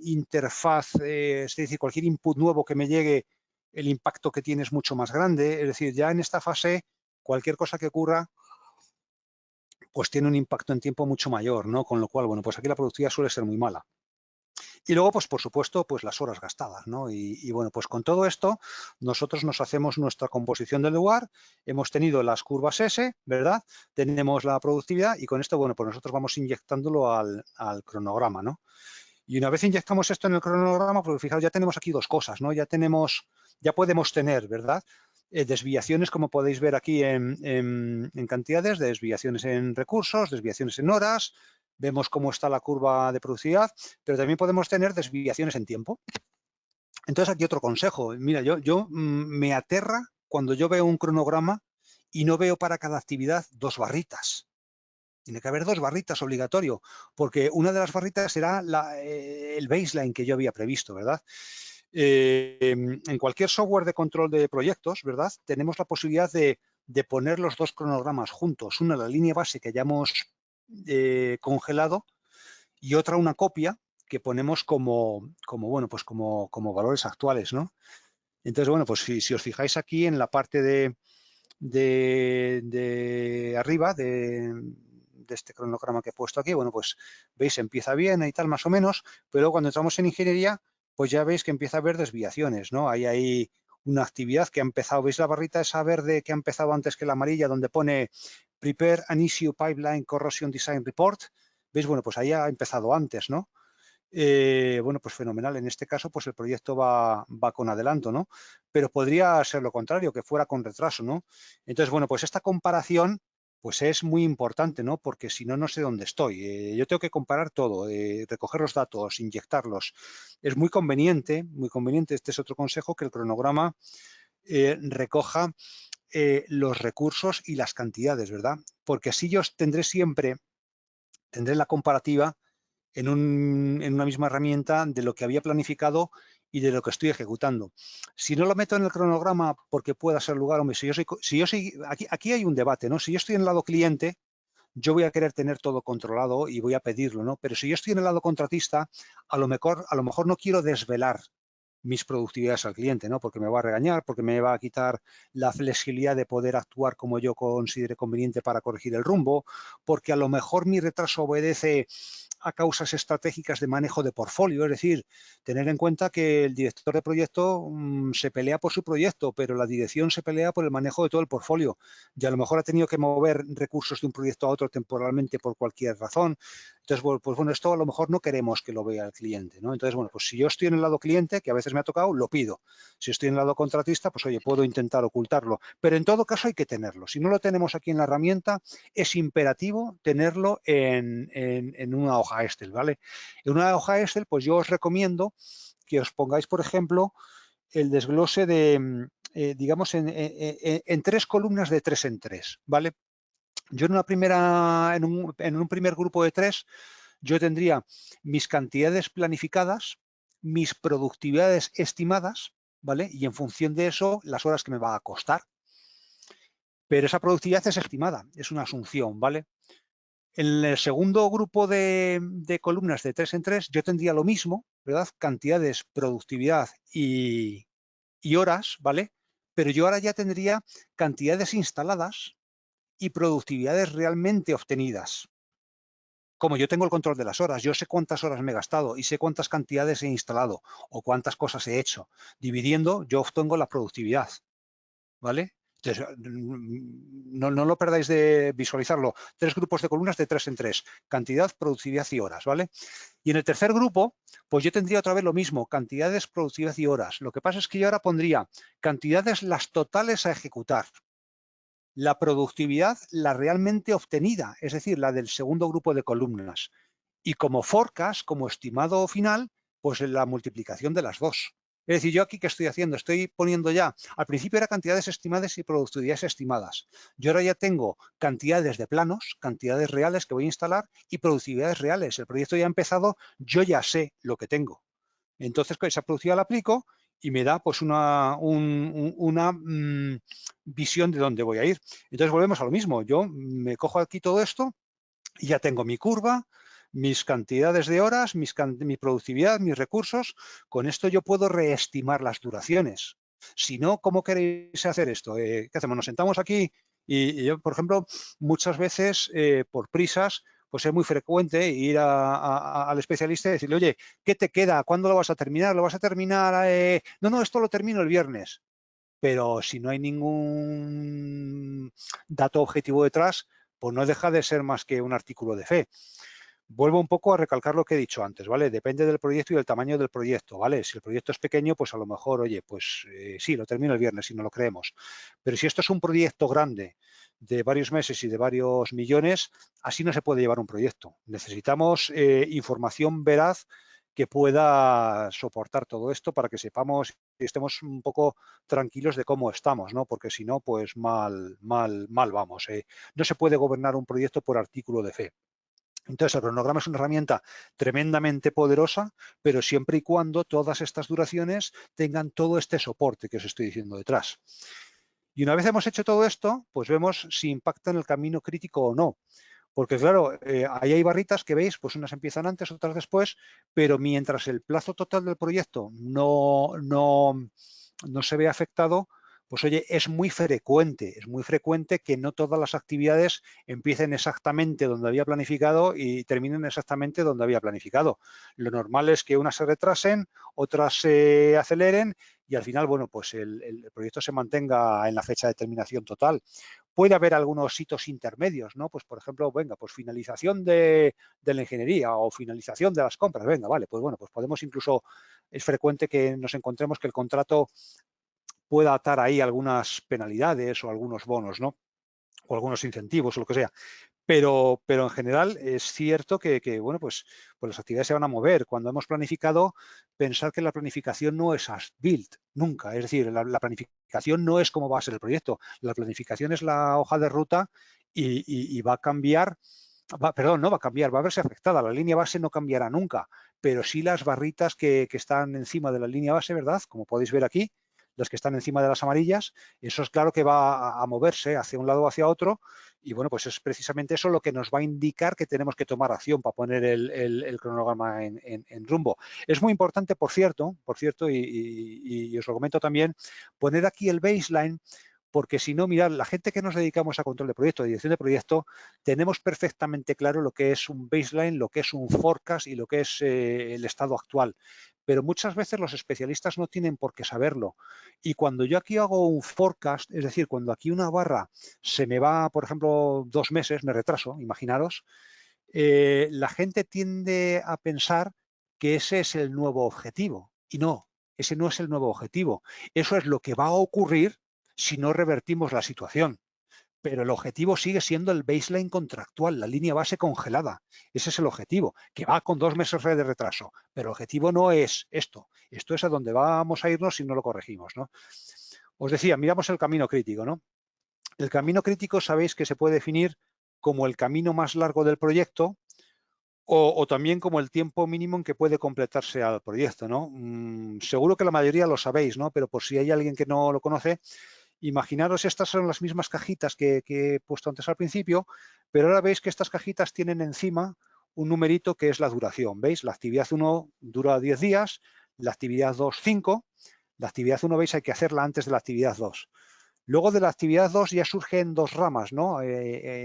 interfaz, es decir, cualquier input nuevo que me llegue, el impacto que tiene es mucho más grande. Es decir, ya en esta fase, cualquier cosa que ocurra, pues tiene un impacto en tiempo mucho mayor, ¿no? Con lo cual, bueno, pues aquí la productividad suele ser muy mala. Y luego, pues por supuesto, pues las horas gastadas, ¿no? Y bueno, pues con todo esto, nosotros nos hacemos nuestra composición del lugar, hemos tenido las curvas S, ¿verdad? Tenemos la productividad y con esto, bueno, pues nosotros vamos inyectándolo al cronograma, ¿no? Y una vez inyectamos esto en el cronograma, pues fijaros, ya tenemos aquí dos cosas, ¿no? Ya podemos tener, ¿verdad? Desviaciones, como podéis ver aquí en cantidades, desviaciones en recursos, desviaciones en horas, vemos cómo está la curva de productividad, pero también podemos tener desviaciones en tiempo. Entonces aquí otro consejo, mira, me aterra cuando yo veo un cronograma y no veo para cada actividad dos barritas. Tiene que haber dos barritas obligatorio, porque una de las barritas será el baseline que yo había previsto, ¿verdad? En cualquier software de control de proyectos, ¿verdad? Tenemos la posibilidad de poner los dos cronogramas juntos, una la línea base que hayamos congelado y otra una copia que ponemos bueno, pues como valores actuales, ¿no? Entonces, bueno, pues si os fijáis aquí en la parte de arriba de este cronograma que he puesto aquí, bueno, pues veis, empieza bien y tal, más o menos, pero luego cuando entramos en ingeniería, pues ya veis que empieza a haber desviaciones, ¿no? Hay una actividad que ha empezado, ¿veis la barrita esa verde que ha empezado antes que la amarilla, donde pone Prepare an Issue Pipeline Corrosion Design Report? ¿Veis? Bueno, pues ahí ha empezado antes, ¿no? Bueno, pues fenomenal. En este caso, pues el proyecto va con adelanto, ¿no? Pero podría ser lo contrario, que fuera con retraso, ¿no? Entonces, bueno, pues esta comparación, pues es muy importante, ¿no? Porque si no, no sé dónde estoy. Yo tengo que comparar todo, recoger los datos, inyectarlos. Es muy conveniente, este es otro consejo, que el cronograma recoja los recursos y las cantidades, ¿verdad? Porque así yo tendré la comparativa en una misma herramienta de lo que había planificado y de lo que estoy ejecutando. Si no lo meto en el cronograma porque pueda ser lugar, hombre, aquí hay un debate, ¿no? Si yo estoy en el lado cliente, yo voy a querer tener todo controlado y voy a pedirlo, ¿no? Pero si yo estoy en el lado contratista, a lo mejor no quiero desvelar mis productividades al cliente, ¿no? Porque me va a regañar, porque me va a quitar la flexibilidad de poder actuar como yo considere conveniente para corregir el rumbo, porque a lo mejor mi retraso obedece a causas estratégicas de manejo de portfolio, es decir, tener en cuenta que el director de proyecto se pelea por su proyecto, pero la dirección se pelea por el manejo de todo el portfolio y a lo mejor ha tenido que mover recursos de un proyecto a otro temporalmente por cualquier razón. Entonces, pues bueno, esto a lo mejor no queremos que lo vea el cliente, ¿no? Entonces, bueno, pues si yo estoy en el lado cliente, que a veces me ha tocado, lo pido. Si estoy en el lado contratista, pues oye, puedo intentar ocultarlo, pero en todo caso hay que tenerlo. Si no lo tenemos aquí en la herramienta, es imperativo tenerlo en una hoja Excel, ¿vale? En una hoja Excel, pues yo os recomiendo que os pongáis, por ejemplo, el desglose digamos, en tres columnas de 3 en 3, ¿vale? Yo en un primer grupo de 3, yo tendría mis cantidades planificadas, mis productividades estimadas, ¿vale? Y en función de eso, las horas que me va a costar. Pero esa productividad es estimada, es una asunción, ¿vale? En el segundo grupo de columnas de 3 en 3, yo tendría lo mismo, ¿verdad? Cantidades, productividad y horas, ¿vale? Pero yo ahora ya tendría cantidades instaladas y productividades realmente obtenidas. Como yo tengo el control de las horas, yo sé cuántas horas me he gastado y sé cuántas cantidades he instalado o cuántas cosas he hecho. Dividiendo, yo obtengo la productividad, ¿vale? Entonces, no lo perdáis de visualizarlo. 3 grupos de columnas de 3 en 3. Cantidad, productividad y horas, ¿vale? Y en el tercer grupo, pues yo tendría otra vez lo mismo, cantidades, productividad y horas. Lo que pasa es que yo ahora pondría cantidades las totales a ejecutar. La productividad, la realmente obtenida, es decir, la del segundo grupo de columnas. Y como forecast, como estimado final, pues la multiplicación de las dos. Es decir, yo aquí, ¿qué estoy haciendo? Estoy poniendo ya, al principio era cantidades estimadas y productividades estimadas. Yo ahora ya tengo cantidades de planos, cantidades reales que voy a instalar y productividades reales. El proyecto ya ha empezado, yo ya sé lo que tengo. Entonces, con esa productividad la aplico y me da pues una visión de dónde voy a ir. Entonces, volvemos a lo mismo. Yo me cojo aquí todo esto y ya tengo mi curva, mis cantidades de horas, mi productividad, mis recursos. Con esto yo puedo reestimar las duraciones. Si no, ¿cómo queréis hacer esto? ¿Qué hacemos? Nos sentamos aquí y yo, por ejemplo, muchas veces por prisas, pues es muy frecuente ir al especialista y decirle, oye, ¿qué te queda? ¿Cuándo lo vas a terminar? ¿Lo vas a terminar? No, no, esto lo termino el viernes. Pero si no hay ningún dato objetivo detrás, pues no deja de ser más que un artículo de fe. Vuelvo un poco a recalcar lo que he dicho antes, ¿vale? Depende del proyecto y del tamaño del proyecto, ¿vale? Si el proyecto es pequeño, pues a lo mejor, oye, pues sí, lo termino el viernes si no lo creemos. Pero si esto es un proyecto grande de varios meses y de varios millones, así no se puede llevar un proyecto. Necesitamos información veraz que pueda soportar todo esto para que sepamos y estemos un poco tranquilos de cómo estamos, ¿no? Porque si no, pues mal vamos. No se puede gobernar un proyecto por artículo de fe. Entonces, el cronograma es una herramienta tremendamente poderosa, pero siempre y cuando todas estas duraciones tengan todo este soporte que os estoy diciendo detrás. Y una vez hemos hecho todo esto, pues vemos si impacta en el camino crítico o no. Porque claro, ahí hay barritas que veis, pues unas empiezan antes, otras después, pero mientras el plazo total del proyecto no se ve afectado, pues oye, es muy frecuente que no todas las actividades empiecen exactamente donde había planificado y terminen exactamente donde había planificado. Lo normal es que unas se retrasen, otras se aceleren y al final, bueno, pues el proyecto se mantenga en la fecha de terminación total. Puede haber algunos hitos intermedios, ¿no? Pues, por ejemplo, venga, pues finalización de la ingeniería o finalización de las compras. Venga, vale, pues bueno, pues podemos incluso, es frecuente que nos encontremos que el contrato pueda atar ahí algunas penalidades o algunos bonos, ¿no? O algunos incentivos o lo que sea. Pero en general es cierto que bueno, pues las actividades se van a mover. Cuando hemos planificado, pensar que la planificación no es as built, nunca. Es decir, la planificación no es cómo va a ser el proyecto. La planificación es la hoja de ruta y va a cambiar, perdón, no va a cambiar, va a verse afectada. La línea base no cambiará nunca, pero sí las barritas que están encima de la línea base, ¿verdad? Como podéis ver aquí, las que están encima de las amarillas, eso es claro que va a moverse hacia un lado o hacia otro y bueno, pues es precisamente eso lo que nos va a indicar que tenemos que tomar acción para poner el cronograma en rumbo. Es muy importante, por cierto, y os lo comento también, poner aquí el baseline porque si no, mirad, la gente que nos dedicamos a control de proyecto, a dirección de proyecto, tenemos perfectamente claro lo que es un baseline, lo que es un forecast y lo que es el estado actual. Pero muchas veces los especialistas no tienen por qué saberlo. Y cuando yo aquí hago un forecast, es decir, cuando aquí una barra se me va, por ejemplo, 2 meses, me retraso, imaginaros, la gente tiende a pensar que ese es el nuevo objetivo. Y no, ese no es el nuevo objetivo. Eso es lo que va a ocurrir si no revertimos la situación. Pero el objetivo sigue siendo el baseline contractual, la línea base congelada. Ese es el objetivo, que va con 2 meses de retraso. Pero el objetivo no es esto. Esto es a donde vamos a irnos si no lo corregimos, ¿no? Os decía, miramos el camino crítico, ¿no? El camino crítico sabéis que se puede definir como el camino más largo del proyecto o también como el tiempo mínimo en que puede completarse al proyecto, ¿no? Seguro que la mayoría lo sabéis, ¿no? Pero por si hay alguien que no lo conoce, imaginaros, estas son las mismas cajitas que he puesto antes al principio, pero ahora veis que estas cajitas tienen encima un numerito que es la duración, ¿veis? La actividad 1 dura 10 días, la actividad 2, 5, la actividad 1, veis, hay que hacerla antes de la actividad 2. Luego de la actividad 2 ya surgen dos ramas, ¿no?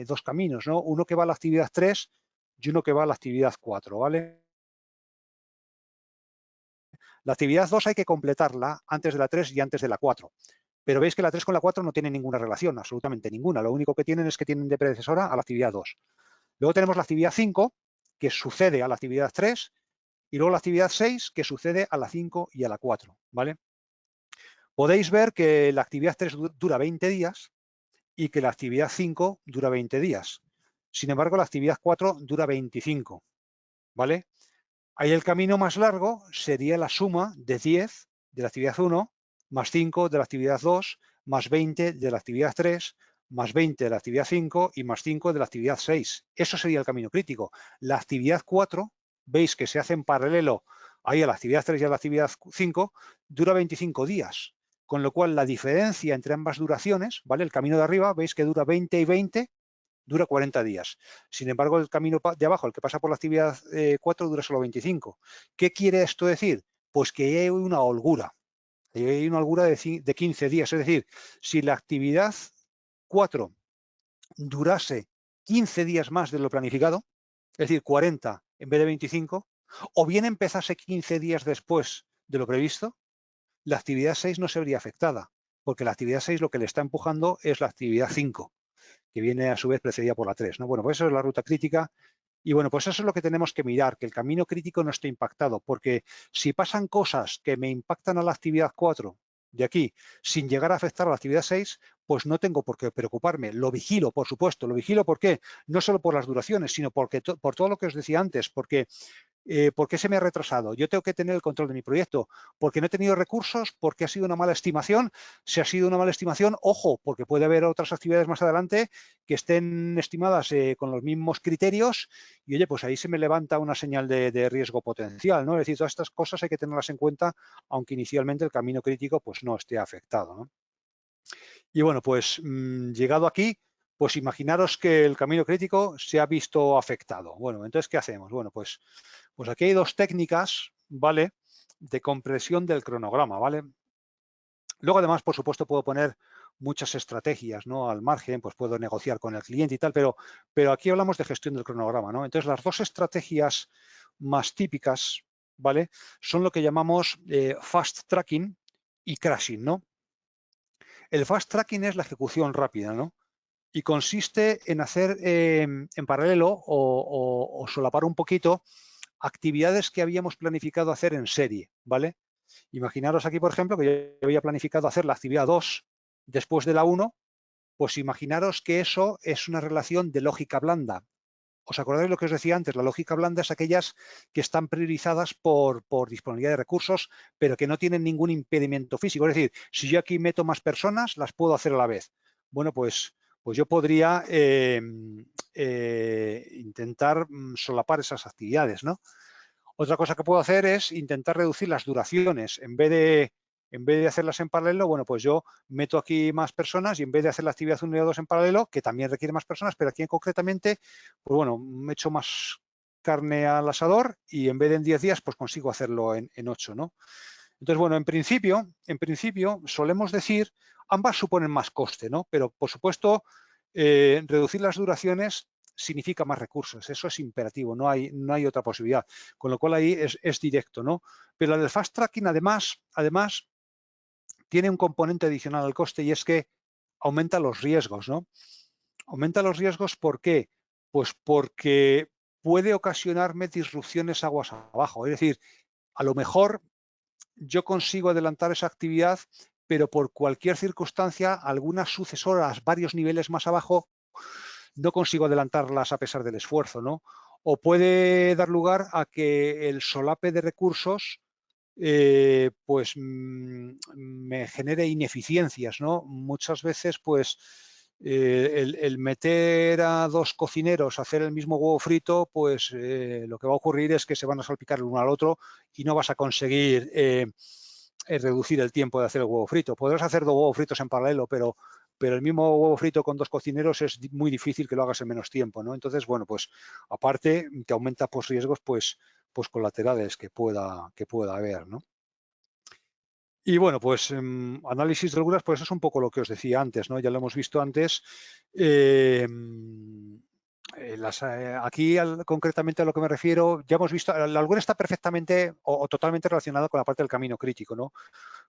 Dos caminos, ¿no? Uno que va a la actividad 3 y uno que va a la actividad 4, ¿vale? La actividad 2 hay que completarla antes de la 3 y antes de la 4. Pero veis que la 3 con la 4 no tienen ninguna relación, absolutamente ninguna. Lo único que tienen es que tienen de predecesora a la actividad 2. Luego tenemos la actividad 5, que sucede a la actividad 3, y luego la actividad 6, que sucede a la 5 y a la 4, ¿vale? Podéis ver que la actividad 3 dura 20 días y que la actividad 5 dura 20 días. Sin embargo, la actividad 4 dura 25, ¿vale? Ahí el camino más largo sería la suma de 10 de la actividad 1 más 5 de la actividad 2 más 20 de la actividad 3 más 20 de la actividad 5 y más 5 de la actividad 6. Eso sería el camino crítico. La actividad 4, veis que se hace en paralelo ahí a la actividad 3 y a la actividad 5, dura 25 días. Con lo cual la diferencia entre ambas duraciones, ¿vale? El camino de arriba, veis que dura 20 y 20, dura 40 días. Sin embargo, el camino de abajo, el que pasa por la actividad 4, dura solo 25. ¿Qué quiere esto decir? Pues que hay una holgura. Hay una holgura de 15 días. Es decir, si la actividad 4 durase 15 días más de lo planificado, es decir, 40 en vez de 25, o bien empezase 15 días después de lo previsto, la actividad 6 no se vería afectada, porque la actividad 6 lo que le está empujando es la actividad 5, que viene a su vez precedida por la 3, ¿no? Bueno, pues eso es la ruta crítica. Y bueno, pues eso es lo que tenemos que mirar, que el camino crítico no esté impactado, porque si pasan cosas que me impactan a la actividad 4 de aquí, sin llegar a afectar a la actividad 6, pues no tengo por qué preocuparme. Lo vigilo, por supuesto. Lo vigilo, ¿por qué? No solo por las duraciones, sino porque por todo lo que os decía antes, porque ¿por qué se me ha retrasado? Yo tengo que tener el control de mi proyecto. ¿Porque no he tenido recursos? ¿Porque ha sido una mala estimación? Si ha sido una mala estimación, ojo, porque puede haber otras actividades más adelante que estén estimadas con los mismos criterios y, oye, pues ahí se me levanta una señal de riesgo potencial, ¿no? Es decir, todas estas cosas hay que tenerlas en cuenta, aunque inicialmente el camino crítico pues no esté afectado, ¿no? Y bueno, pues llegado aquí, pues imaginaros que el camino crítico se ha visto afectado. Bueno, entonces, ¿qué hacemos? Bueno, pues aquí hay dos técnicas, ¿vale?, de compresión del cronograma, ¿vale? Luego, además, por supuesto, puedo poner muchas estrategias, ¿no?, al margen, pues puedo negociar con el cliente y tal, pero aquí hablamos de gestión del cronograma, ¿no? Entonces, las dos estrategias más típicas, ¿vale?, son lo que llamamos fast tracking y crashing, ¿no? El fast tracking es la ejecución rápida, ¿no? Y consiste en hacer en paralelo o solapar un poquito actividades que habíamos planificado hacer en serie, ¿vale? Imaginaros aquí, por ejemplo, que yo había planificado hacer la actividad 2 después de la 1, pues imaginaros que eso es una relación de lógica blanda. ¿Os acordáis lo que os decía antes? La lógica blanda es aquellas que están priorizadas por disponibilidad de recursos, pero que no tienen ningún impedimento físico. Es decir, si yo aquí meto más personas, las puedo hacer a la vez. Bueno, pues yo podría intentar solapar esas actividades, ¿no? Otra cosa que puedo hacer es intentar reducir las duraciones. En vez de hacerlas en paralelo, bueno, pues yo meto aquí más personas y en vez de hacer la actividad 1 y 2 en paralelo, que también requiere más personas, pero aquí concretamente, pues bueno, me echo más carne al asador y en vez de en 10 días, pues consigo hacerlo en 8, ¿no? Entonces, bueno, en principio solemos decir, ambas suponen más coste, ¿no? Pero, por supuesto, reducir las duraciones significa más recursos, eso es imperativo, no hay otra posibilidad, con lo cual ahí es directo, ¿no? Pero el fast tracking, además, tiene un componente adicional al coste y es que aumenta los riesgos, ¿no? Aumenta los riesgos, ¿por qué? Pues porque puede ocasionarme disrupciones aguas abajo, es decir, a lo mejor yo consigo adelantar esa actividad, pero por cualquier circunstancia, algunas sucesoras varios niveles más abajo, no consigo adelantarlas a pesar del esfuerzo, ¿no? O puede dar lugar a que el solape de recursos pues me genere ineficiencias, ¿no? Muchas veces, pues, el meter a dos cocineros a hacer el mismo huevo frito, pues lo que va a ocurrir es que se van a salpicar el uno al otro y no vas a conseguir reducir el tiempo de hacer el huevo frito. Podrás hacer dos huevos fritos en paralelo, pero el mismo huevo frito con dos cocineros es muy difícil que lo hagas en menos tiempo, ¿no? Entonces, bueno, pues aparte te aumenta pues riesgos pues colaterales que pueda haber, ¿no? Y bueno, pues análisis de holguras, pues eso es un poco lo que os decía antes, ¿no? Ya lo hemos visto antes. Aquí, concretamente a lo que me refiero, ya hemos visto, la holgura está perfectamente o totalmente relacionada con la parte del camino crítico, ¿no?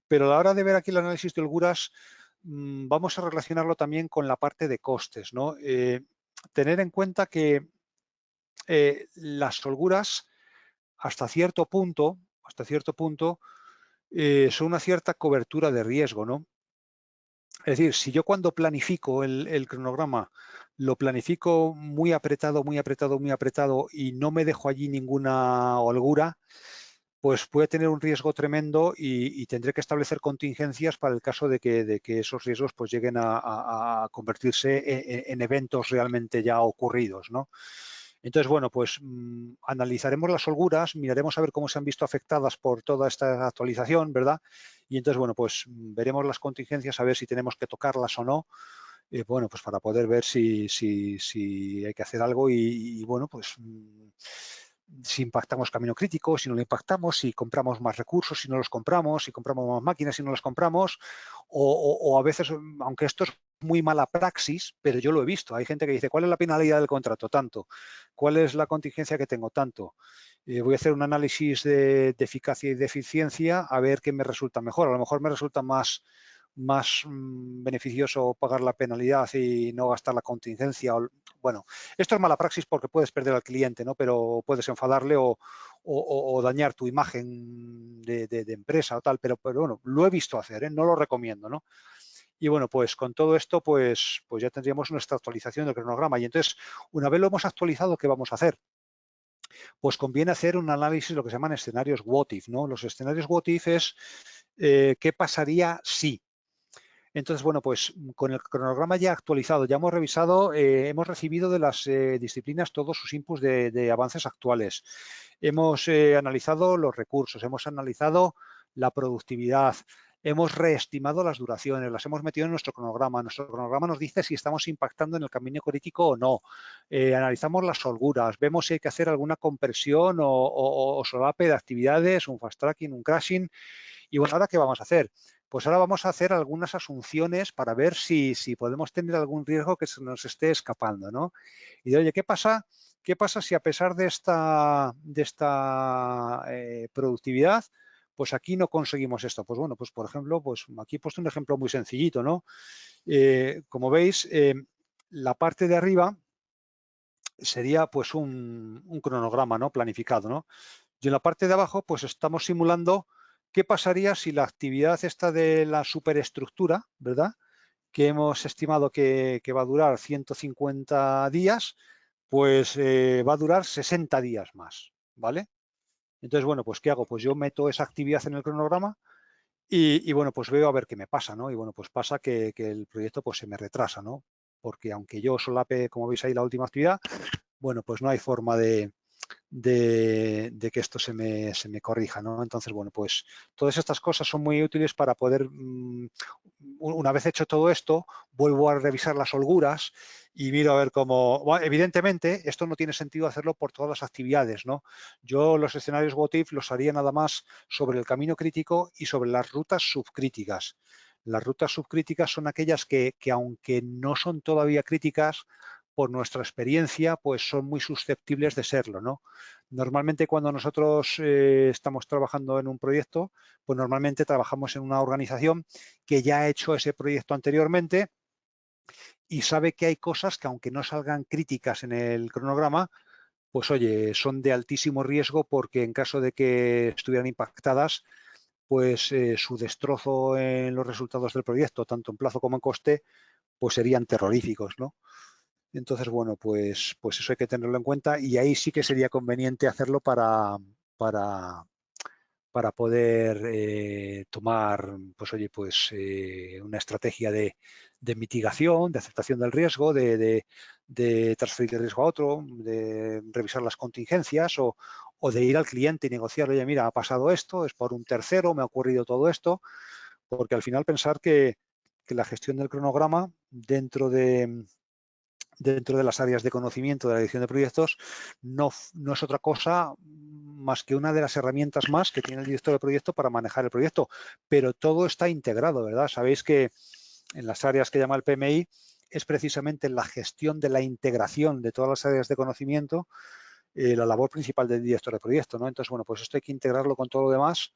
Pero a la hora de ver aquí el análisis de holguras, vamos a relacionarlo también con la parte de costes, ¿no? Tener en cuenta que las holguras, hasta cierto punto, son una cierta cobertura de riesgo, ¿no? Es decir, si yo cuando planifico el cronograma lo planifico muy apretado, muy apretado, muy apretado y no me dejo allí ninguna holgura, pues puede tener un riesgo tremendo y tendré que establecer contingencias para el caso de que esos riesgos pues lleguen a convertirse en eventos realmente ya ocurridos, ¿no? Entonces, bueno, pues analizaremos las holguras, miraremos a ver cómo se han visto afectadas por toda esta actualización, ¿verdad? Y entonces, bueno, pues veremos las contingencias, a ver si tenemos que tocarlas o no, bueno, pues para poder ver si hay que hacer algo y bueno, pues si impactamos camino crítico, si no lo impactamos, si compramos más recursos, si no los compramos, si compramos más máquinas, si no las compramos, o a veces, aunque esto es muy mala praxis, pero yo lo he visto. Hay gente que dice, ¿cuál es la penalidad del contrato? Tanto. ¿Cuál es la contingencia que tengo? Tanto. Voy a hacer un análisis de eficacia y de eficiencia a ver qué me resulta mejor. A lo mejor me resulta más beneficioso pagar la penalidad y no gastar la contingencia. Bueno, esto es mala praxis porque puedes perder al cliente, ¿no? Pero puedes enfadarle o dañar tu imagen de empresa o tal. Pero bueno, lo he visto hacer, ¿eh? No lo recomiendo, ¿no? Y bueno, pues con todo esto, pues ya tendríamos nuestra actualización del cronograma. Y entonces, una vez lo hemos actualizado, ¿qué vamos a hacer? Pues conviene hacer un análisis de lo que se llaman escenarios what if, ¿no? Los escenarios what if es qué pasaría si. Entonces, bueno, pues con el cronograma ya actualizado, ya hemos revisado, hemos recibido de las disciplinas todos sus inputs de avances actuales. Hemos analizado los recursos, hemos analizado la productividad, hemos reestimado las duraciones, las hemos metido en nuestro cronograma. Nuestro cronograma nos dice si estamos impactando en el camino crítico o no. Analizamos las holguras, vemos si hay que hacer alguna compresión o solape de actividades, un fast tracking, un crashing. Y bueno, ¿ahora qué vamos a hacer? Pues ahora vamos a hacer algunas asunciones para ver si podemos tener algún riesgo que se nos esté escapando, ¿no? Y de, oye, ¿qué pasa si a pesar de esta productividad, pues aquí no conseguimos esto? Pues bueno, pues por ejemplo, pues aquí he puesto un ejemplo muy sencillito, ¿no? Como veis, la parte de arriba sería pues un cronograma, ¿no? Planificado, ¿no? Y en la parte de abajo, pues estamos simulando qué pasaría si la actividad esta de la superestructura, ¿verdad? Que hemos estimado que va a durar 150 días, pues va a durar 60 días más, ¿vale? Entonces, bueno, pues ¿qué hago? Pues yo meto esa actividad en el cronograma y bueno, pues veo a ver qué me pasa, ¿no? Y bueno, pues pasa que el proyecto pues se me retrasa, ¿no? Porque aunque yo solape, como veis ahí, la última actividad, bueno, pues no hay forma de que esto se me corrija, ¿no? Entonces, bueno, pues todas estas cosas son muy útiles para poder, una vez hecho todo esto, vuelvo a revisar las holguras y miro a ver cómo, bueno, evidentemente, esto no tiene sentido hacerlo por todas las actividades, ¿no? Yo los escenarios what if los haría nada más sobre el camino crítico y sobre las rutas subcríticas. Las rutas subcríticas son aquellas que aunque no son todavía críticas, por nuestra experiencia, pues son muy susceptibles de serlo, ¿no? Normalmente cuando nosotros estamos trabajando en un proyecto, pues normalmente trabajamos en una organización que ya ha hecho ese proyecto anteriormente y sabe que hay cosas que aunque no salgan críticas en el cronograma, pues oye, son de altísimo riesgo porque en caso de que estuvieran impactadas, pues su destrozo en los resultados del proyecto, tanto en plazo como en coste, pues serían terroríficos, ¿no? Entonces, bueno, pues eso hay que tenerlo en cuenta y ahí sí que sería conveniente hacerlo para poder tomar, pues oye, pues una estrategia de mitigación, de aceptación del riesgo, de transferir el riesgo a otro, de revisar las contingencias o de ir al cliente y negociar, oye, mira, ha pasado esto, es por un tercero, me ha ocurrido todo esto, porque al final pensar que la gestión del cronograma dentro de las áreas de conocimiento de la dirección de proyectos no es otra cosa más que una de las herramientas más que tiene el director de proyecto para manejar el proyecto, pero todo está integrado, ¿verdad? Sabéis que en las áreas que llama el PMI es precisamente la gestión de la integración de todas las áreas de conocimiento la labor principal del director de proyecto, ¿no? Entonces, bueno, pues esto hay que integrarlo con todo lo demás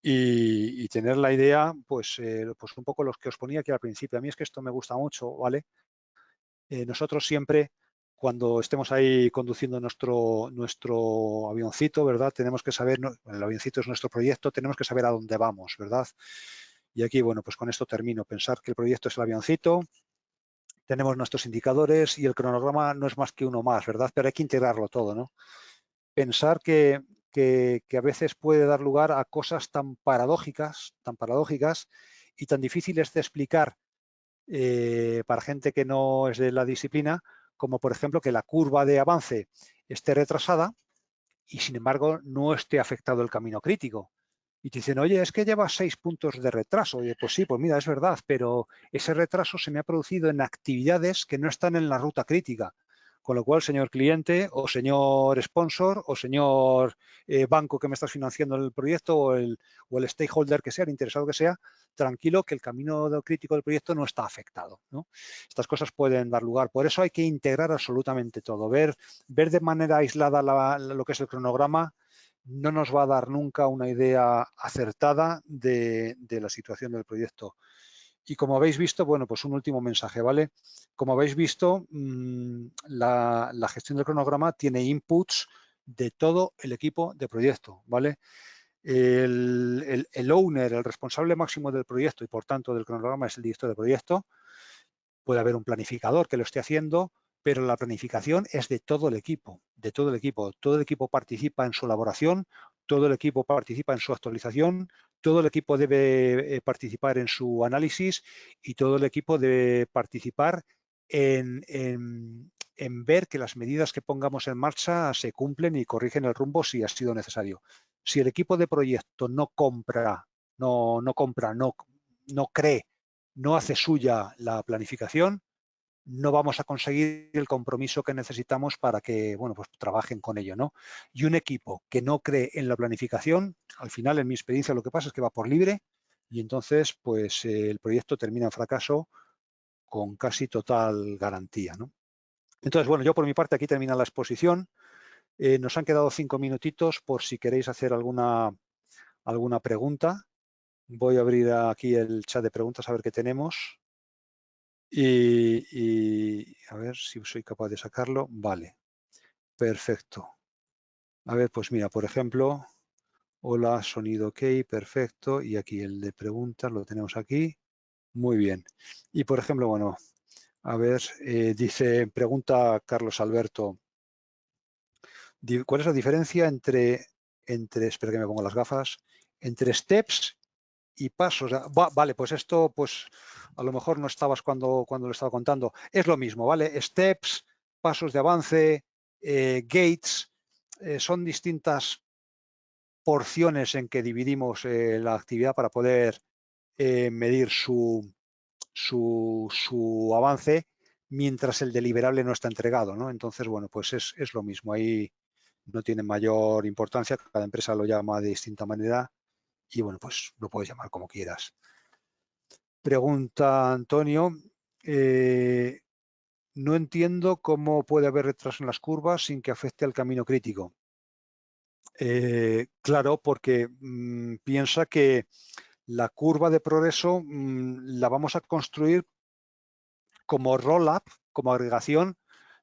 y tener la idea, pues un poco los que os ponía aquí al principio. A mí es que esto me gusta mucho, ¿vale? Nosotros siempre, cuando estemos ahí conduciendo nuestro avioncito, ¿verdad? Tenemos que saber, el avioncito es nuestro proyecto, tenemos que saber a dónde vamos, ¿verdad? Y aquí, bueno, pues con esto termino. Pensar que el proyecto es el avioncito, tenemos nuestros indicadores y el cronograma no es más que uno más, ¿verdad? Pero hay que integrarlo todo, ¿no? Pensar que a veces puede dar lugar a cosas tan paradójicas y tan difíciles de explicar para gente que no es de la disciplina, como por ejemplo que la curva de avance esté retrasada y sin embargo no esté afectado el camino crítico. Y te dicen, oye, es que llevas 6 puntos de retraso. Oye, pues sí, pues mira, es verdad, pero ese retraso se me ha producido en actividades que no están en la ruta crítica. Con lo cual, señor cliente o señor sponsor o señor banco que me estás financiando el proyecto o el stakeholder que sea, el interesado que sea, tranquilo que el camino crítico del proyecto no está afectado, ¿no? Estas cosas pueden dar lugar. Por eso hay que integrar absolutamente todo. Ver de manera aislada lo que es el cronograma no nos va a dar nunca una idea acertada de la situación del proyecto. Y como habéis visto, bueno, pues un último mensaje, ¿vale? Como habéis visto, la gestión del cronograma tiene inputs de todo el equipo de proyecto, ¿vale? El owner, el responsable máximo del proyecto y por tanto del cronograma es el director de proyecto. Puede haber un planificador que lo esté haciendo, pero la planificación es de todo el equipo, de todo el equipo. Todo el equipo participa en su elaboración, todo el equipo participa en su actualización, todo el equipo debe participar en su análisis y todo el equipo debe participar en ver que las medidas que pongamos en marcha se cumplen y corrigen el rumbo si ha sido necesario. Si el equipo de proyecto no cree, no hace suya la planificación, no vamos a conseguir el compromiso que necesitamos para que, bueno, pues trabajen con ello, ¿no? Y un equipo que no cree en la planificación, al final, en mi experiencia, lo que pasa es que va por libre y entonces, pues, el proyecto termina en fracaso con casi total garantía, ¿no? Entonces, bueno, yo por mi parte aquí termina la exposición. Nos han quedado 5 minutitos por si queréis hacer alguna pregunta. Voy a abrir aquí el chat de preguntas a ver qué tenemos. Y a ver si soy capaz de sacarlo. Vale, perfecto. A ver, pues mira, por ejemplo, hola, sonido ok, perfecto. Y aquí el de preguntas lo tenemos aquí. Muy bien. Y por ejemplo, bueno, a ver, pregunta Carlos Alberto, ¿cuál es la diferencia entre, espera que me pongo las gafas, entre steps y pasos? Vale, pues esto, pues a lo mejor no estabas cuando lo estaba contando. Es lo mismo, ¿vale? Steps, pasos de avance, gates, son distintas porciones en que dividimos la actividad para poder medir su avance mientras el deliberable no está entregado, ¿no? Entonces, bueno, pues es lo mismo. Ahí no tiene mayor importancia. Cada empresa lo llama de distinta manera y, bueno, pues lo puedes llamar como quieras. Pregunta Antonio, no entiendo cómo puede haber retraso en las curvas sin que afecte al camino crítico. Claro, porque piensa que la curva de progreso la vamos a construir como roll-up, como agregación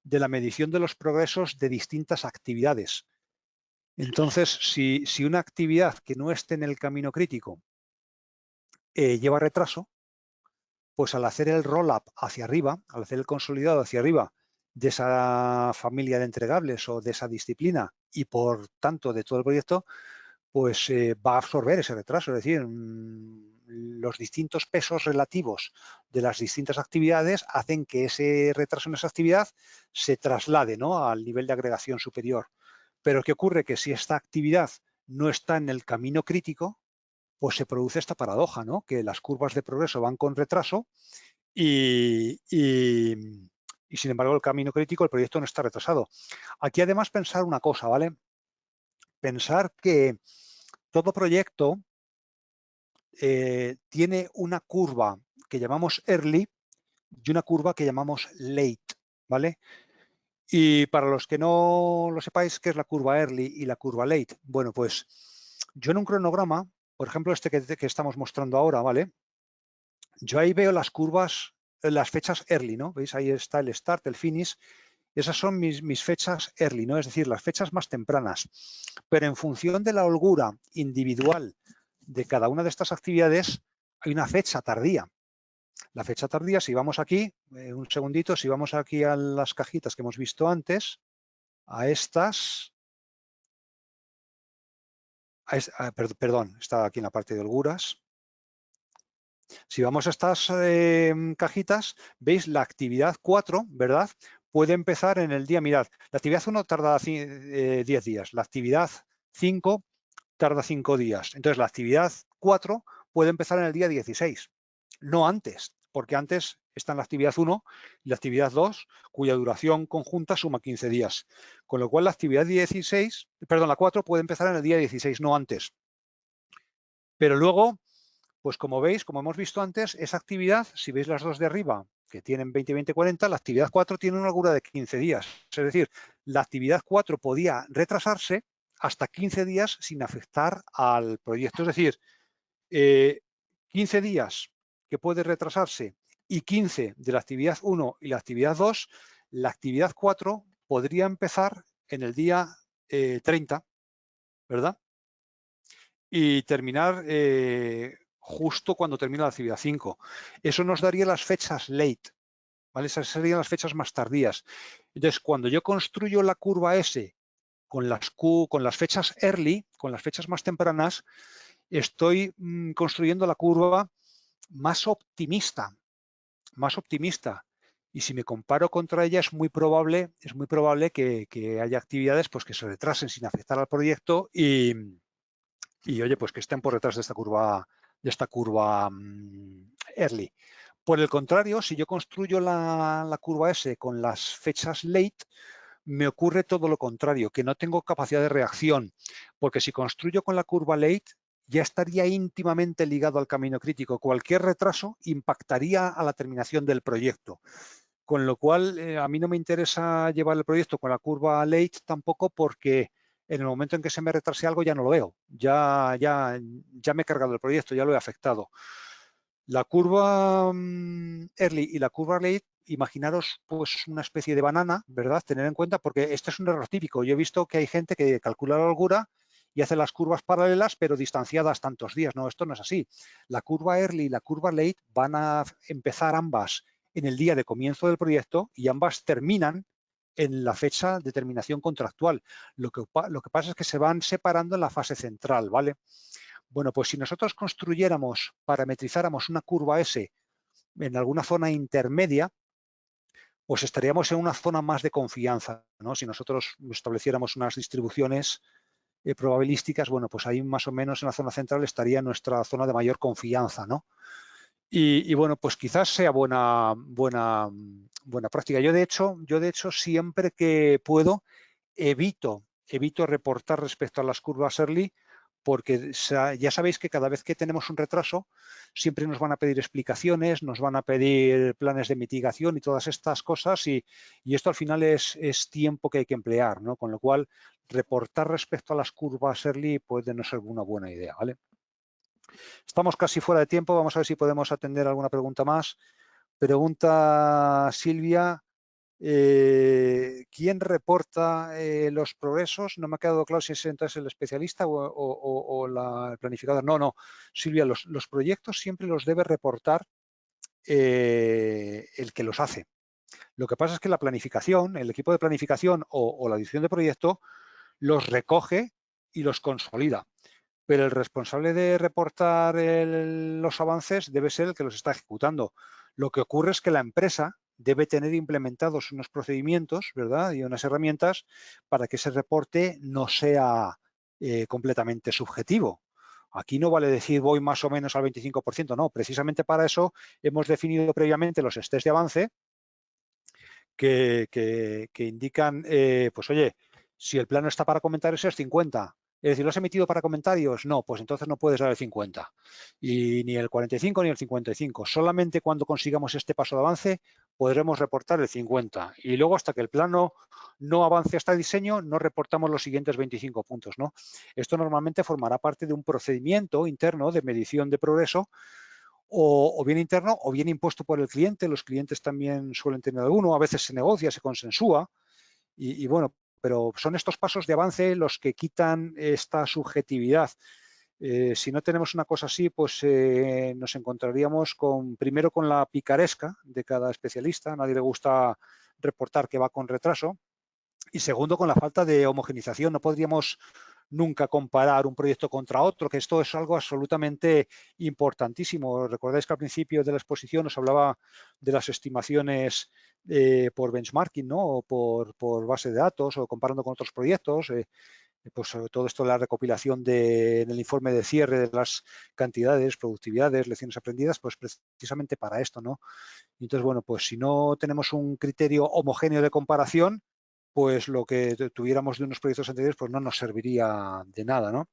de la medición de los progresos de distintas actividades. Entonces, si una actividad que no esté en el camino crítico lleva retraso, pues al hacer el roll-up hacia arriba, al hacer el consolidado hacia arriba de esa familia de entregables o de esa disciplina y por tanto de todo el proyecto, pues va a absorber ese retraso. Es decir, los distintos pesos relativos de las distintas actividades hacen que ese retraso en esa actividad se traslade, ¿no?, al nivel de agregación superior. Pero ¿qué ocurre? Que si esta actividad no está en el camino crítico, pues se produce esta paradoja, ¿no?, que las curvas de progreso van con retraso y sin embargo el camino crítico, el proyecto no está retrasado. Aquí además pensar una cosa, ¿vale? Pensar que todo proyecto tiene una curva que llamamos early y una curva que llamamos late, ¿vale? Y para los que no lo sepáis, ¿qué es la curva early y la curva late? Bueno, pues yo en un cronograma, por ejemplo, este que estamos mostrando ahora, ¿vale? Yo ahí veo las curvas, las fechas early, ¿no? ¿Veis? Ahí está el start, el finish. Esas son mis fechas early, ¿no? Es decir, las fechas más tempranas. Pero en función de la holgura individual de cada una de estas actividades, hay una fecha tardía. La fecha tardía, si vamos aquí, un segundito, si vamos aquí a las cajitas que hemos visto antes, a estas, perdón, está aquí en la parte de holguras. Si vamos a estas cajitas, veis la actividad 4, ¿verdad? Puede empezar en el día, mirad, la actividad 1 tarda 10 días, la actividad 5 tarda 5 días. Entonces, la actividad 4 puede empezar en el día 16, no antes, porque antes está en la actividad 1 y la actividad 2, cuya duración conjunta suma 15 días. Con lo cual la actividad 16, perdón, la 4 puede empezar en el día 16, no antes. Pero luego, pues como veis, como hemos visto antes, esa actividad, si veis las dos de arriba, que tienen 20, 20, 40, la actividad 4 tiene una holgura de 15 días. Es decir, la actividad 4 podía retrasarse hasta 15 días sin afectar al proyecto. Es decir, 15 días que puede retrasarse y 15 de la actividad 1 y la actividad 2, la actividad 4 podría empezar en el día 30, ¿verdad? Y terminar justo cuando termina la actividad 5. Eso nos daría las fechas late, ¿vale? Esas serían las fechas más tardías. Entonces, cuando yo construyo la curva S con las fechas early, con las fechas más tempranas, estoy construyendo la curva más optimista, más optimista. Y si me comparo contra ella, es muy probable que haya actividades pues, que se retrasen sin afectar al proyecto y oye, pues que estén por detrás de esta curva early. Por el contrario, si yo construyo la curva S con las fechas late, me ocurre todo lo contrario, que no tengo capacidad de reacción, porque si construyo con la curva late, ya estaría íntimamente ligado al camino crítico. Cualquier retraso impactaría a la terminación del proyecto. Con lo cual, a mí no me interesa llevar el proyecto con la curva late tampoco, porque en el momento en que se me retrase algo ya no lo veo. Ya me he cargado el proyecto, ya lo he afectado. La curva early y la curva late, imaginaros pues una especie de banana, ¿verdad? Tener en cuenta, porque este es un error típico. Yo he visto que hay gente que calcula la holgura y hace las curvas paralelas, pero distanciadas tantos días. No, esto no es así. La curva early y la curva late van a empezar ambas en el día de comienzo del proyecto y ambas terminan en la fecha de terminación contractual. Lo que pasa es que se van separando en la fase central, ¿vale? Bueno, pues si nosotros construyéramos, parametrizáramos una curva S en alguna zona intermedia, pues estaríamos en una zona más de confianza, ¿no? Si nosotros estableciéramos unas distribuciones probabilísticas, bueno, pues ahí más o menos en la zona central estaría nuestra zona de mayor confianza, ¿no? Y bueno, pues quizás sea buena práctica. Yo de hecho, siempre que puedo, evito reportar respecto a las curvas early, porque ya sabéis que cada vez que tenemos un retraso, siempre nos van a pedir explicaciones, nos van a pedir planes de mitigación y todas estas cosas, y esto al final es tiempo que hay que emplear, ¿no? Con lo cual, reportar respecto a las curvas early puede no ser una buena idea, ¿vale? Estamos casi fuera de tiempo, vamos a ver si podemos atender alguna pregunta más. Pregunta Silvia, ¿quién reporta los progresos? No me ha quedado claro si es entonces el especialista o el planificador. No, Silvia, los proyectos siempre los debe reportar el que los hace. Lo que pasa es que la planificación, el equipo de planificación o la dirección de proyecto los recoge y los consolida. Pero el responsable de reportar los avances debe ser el que los está ejecutando. Lo que ocurre es que la empresa debe tener implementados unos procedimientos, ¿verdad? Y unas herramientas para que ese reporte no sea completamente subjetivo. Aquí no vale decir voy más o menos al 25%, no. Precisamente para eso hemos definido previamente los estés de avance que indican, pues oye, si el plano está para comentarios es 50. Es decir, ¿lo has emitido para comentarios? No, pues entonces no puedes dar el 50. Y ni el 45 ni el 55. Solamente cuando consigamos este paso de avance podremos reportar el 50. Y luego hasta que el plano no avance hasta el diseño, no reportamos los siguientes 25 puntos, ¿no? Esto normalmente formará parte de un procedimiento interno de medición de progreso, o bien interno o bien impuesto por el cliente. Los clientes también suelen tener alguno, a veces se negocia, se consensúa y bueno, pero son estos pasos de avance los que quitan esta subjetividad. Si no tenemos una cosa así, pues nos encontraríamos primero con la picaresca de cada especialista. A nadie le gusta reportar que va con retraso. Y segundo, con la falta de homogeneización. No podríamos nunca comparar un proyecto contra otro, que esto es algo absolutamente importantísimo. Recordáis que al principio de la exposición os hablaba de las estimaciones por benchmarking, ¿no? O por base de datos o comparando con otros proyectos. pues sobre todo esto de la recopilación en el informe de cierre de las cantidades, productividades, lecciones aprendidas, pues precisamente para esto, ¿no? Y entonces, bueno, pues si no tenemos un criterio homogéneo de comparación, pues lo que tuviéramos de unos proyectos anteriores, pues no nos serviría de nada, ¿no?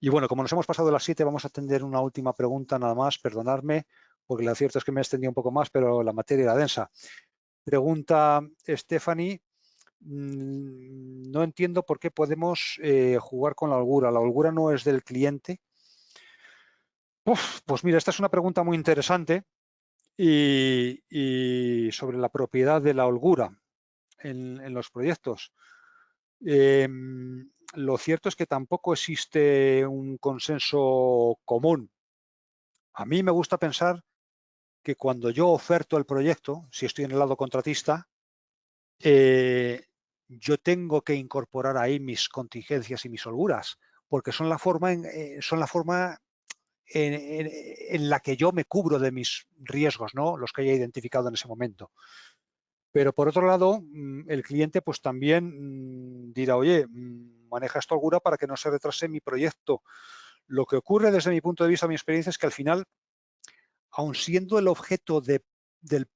Y bueno, como nos hemos pasado de las 7, vamos a atender una última pregunta nada más, perdonadme, porque lo cierto es que me he extendido un poco más, pero la materia era densa. Pregunta Stephanie, no entiendo por qué podemos jugar con la holgura. ¿La holgura no es del cliente? Pues mira, esta es una pregunta muy interesante y sobre la propiedad de la holgura en los proyectos. Lo cierto es que tampoco existe un consenso común. A mí me gusta pensar que cuando yo oferto el proyecto, si estoy en el lado contratista, yo tengo que incorporar ahí mis contingencias y mis holguras, porque son la forma en la que yo me cubro de mis riesgos, ¿no? Los que haya identificado en ese momento. Pero por otro lado, el cliente pues también dirá, oye, maneja esta holgura para que no se retrase mi proyecto. Lo que ocurre desde mi punto de vista, mi experiencia, es que al final, aun siendo el objeto del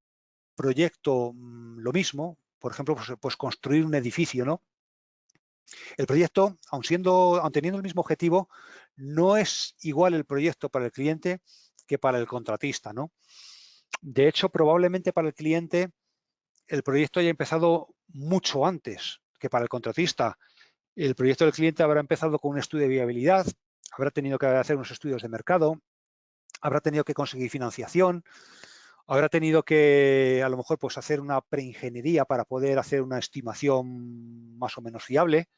proyecto lo mismo, por ejemplo, pues construir un edificio, ¿no? El proyecto, aun teniendo el mismo objetivo, no es igual el proyecto para el cliente que para el contratista, ¿no? De hecho, probablemente para el cliente el proyecto haya empezado mucho antes que para el contratista. El proyecto del cliente habrá empezado con un estudio de viabilidad, habrá tenido que hacer unos estudios de mercado, habrá tenido que conseguir financiación, habrá tenido que, a lo mejor, pues hacer una preingeniería para poder hacer una estimación más o menos fiable.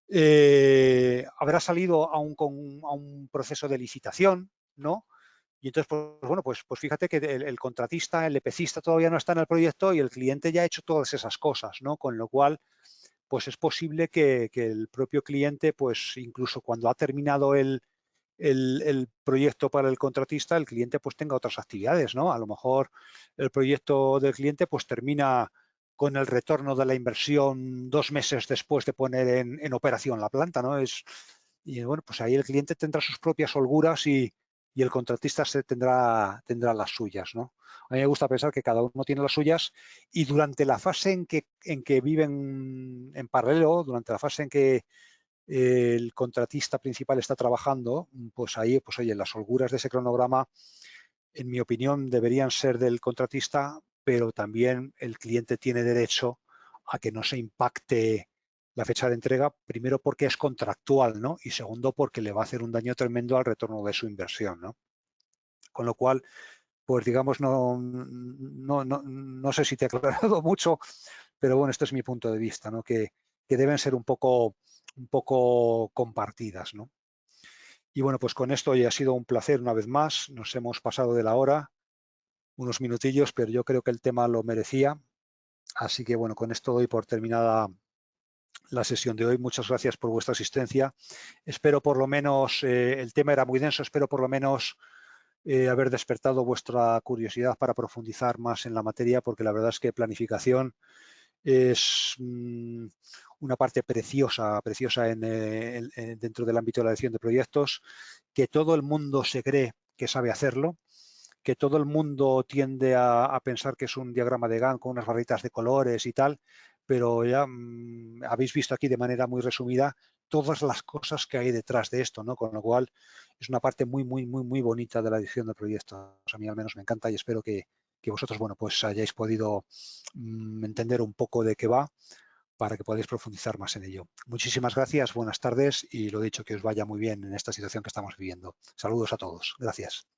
Habrá salido a un proceso de licitación, ¿no? Y entonces, pues bueno, pues fíjate que el contratista, el EPCista todavía no está en el proyecto y el cliente ya ha hecho todas esas cosas, ¿no? Con lo cual, pues es posible que el propio cliente, pues incluso cuando ha terminado el proyecto para el contratista, el cliente pues tenga otras actividades, ¿no? A lo mejor el proyecto del cliente pues termina con el retorno de la inversión 2 meses después de poner en operación la planta, ¿no? Y bueno, pues ahí el cliente tendrá sus propias holguras y el contratista tendrá las suyas, ¿no? A mí me gusta pensar que cada uno tiene las suyas y durante la fase en que viven en paralelo, durante la fase en que el contratista principal está trabajando, pues ahí, pues oye, las holguras de ese cronograma, en mi opinión, deberían ser del contratista, pero también el cliente tiene derecho a que no se impacte la fecha de entrega, primero porque es contractual, ¿no? Y segundo porque le va a hacer un daño tremendo al retorno de su inversión, ¿no? Con lo cual, pues digamos, no sé si te he aclarado mucho, pero bueno, este es mi punto de vista, ¿no? Que deben ser un poco compartidas, ¿no? Y bueno, pues con esto ya ha sido un placer una vez más. Nos hemos pasado de la hora, unos minutillos, pero yo creo que el tema lo merecía. Así que bueno, con esto doy por terminada la sesión de hoy. Muchas gracias por vuestra asistencia. Espero por lo menos, el tema era muy denso, espero por lo menos haber despertado vuestra curiosidad para profundizar más en la materia, porque la verdad es que planificación es una parte preciosa dentro del ámbito de la dirección de proyectos, que todo el mundo se cree que sabe hacerlo, que todo el mundo tiende a pensar que es un diagrama de Gantt con unas barritas de colores y tal, pero ya habéis visto aquí de manera muy resumida todas las cosas que hay detrás de esto, ¿no? Con lo cual es una parte muy bonita de la dirección de proyectos. A mí al menos me encanta y espero que vosotros, bueno, pues hayáis podido entender un poco de qué va para que podáis profundizar más en ello. Muchísimas gracias, buenas tardes y lo dicho, que os vaya muy bien en esta situación que estamos viviendo. Saludos a todos. Gracias.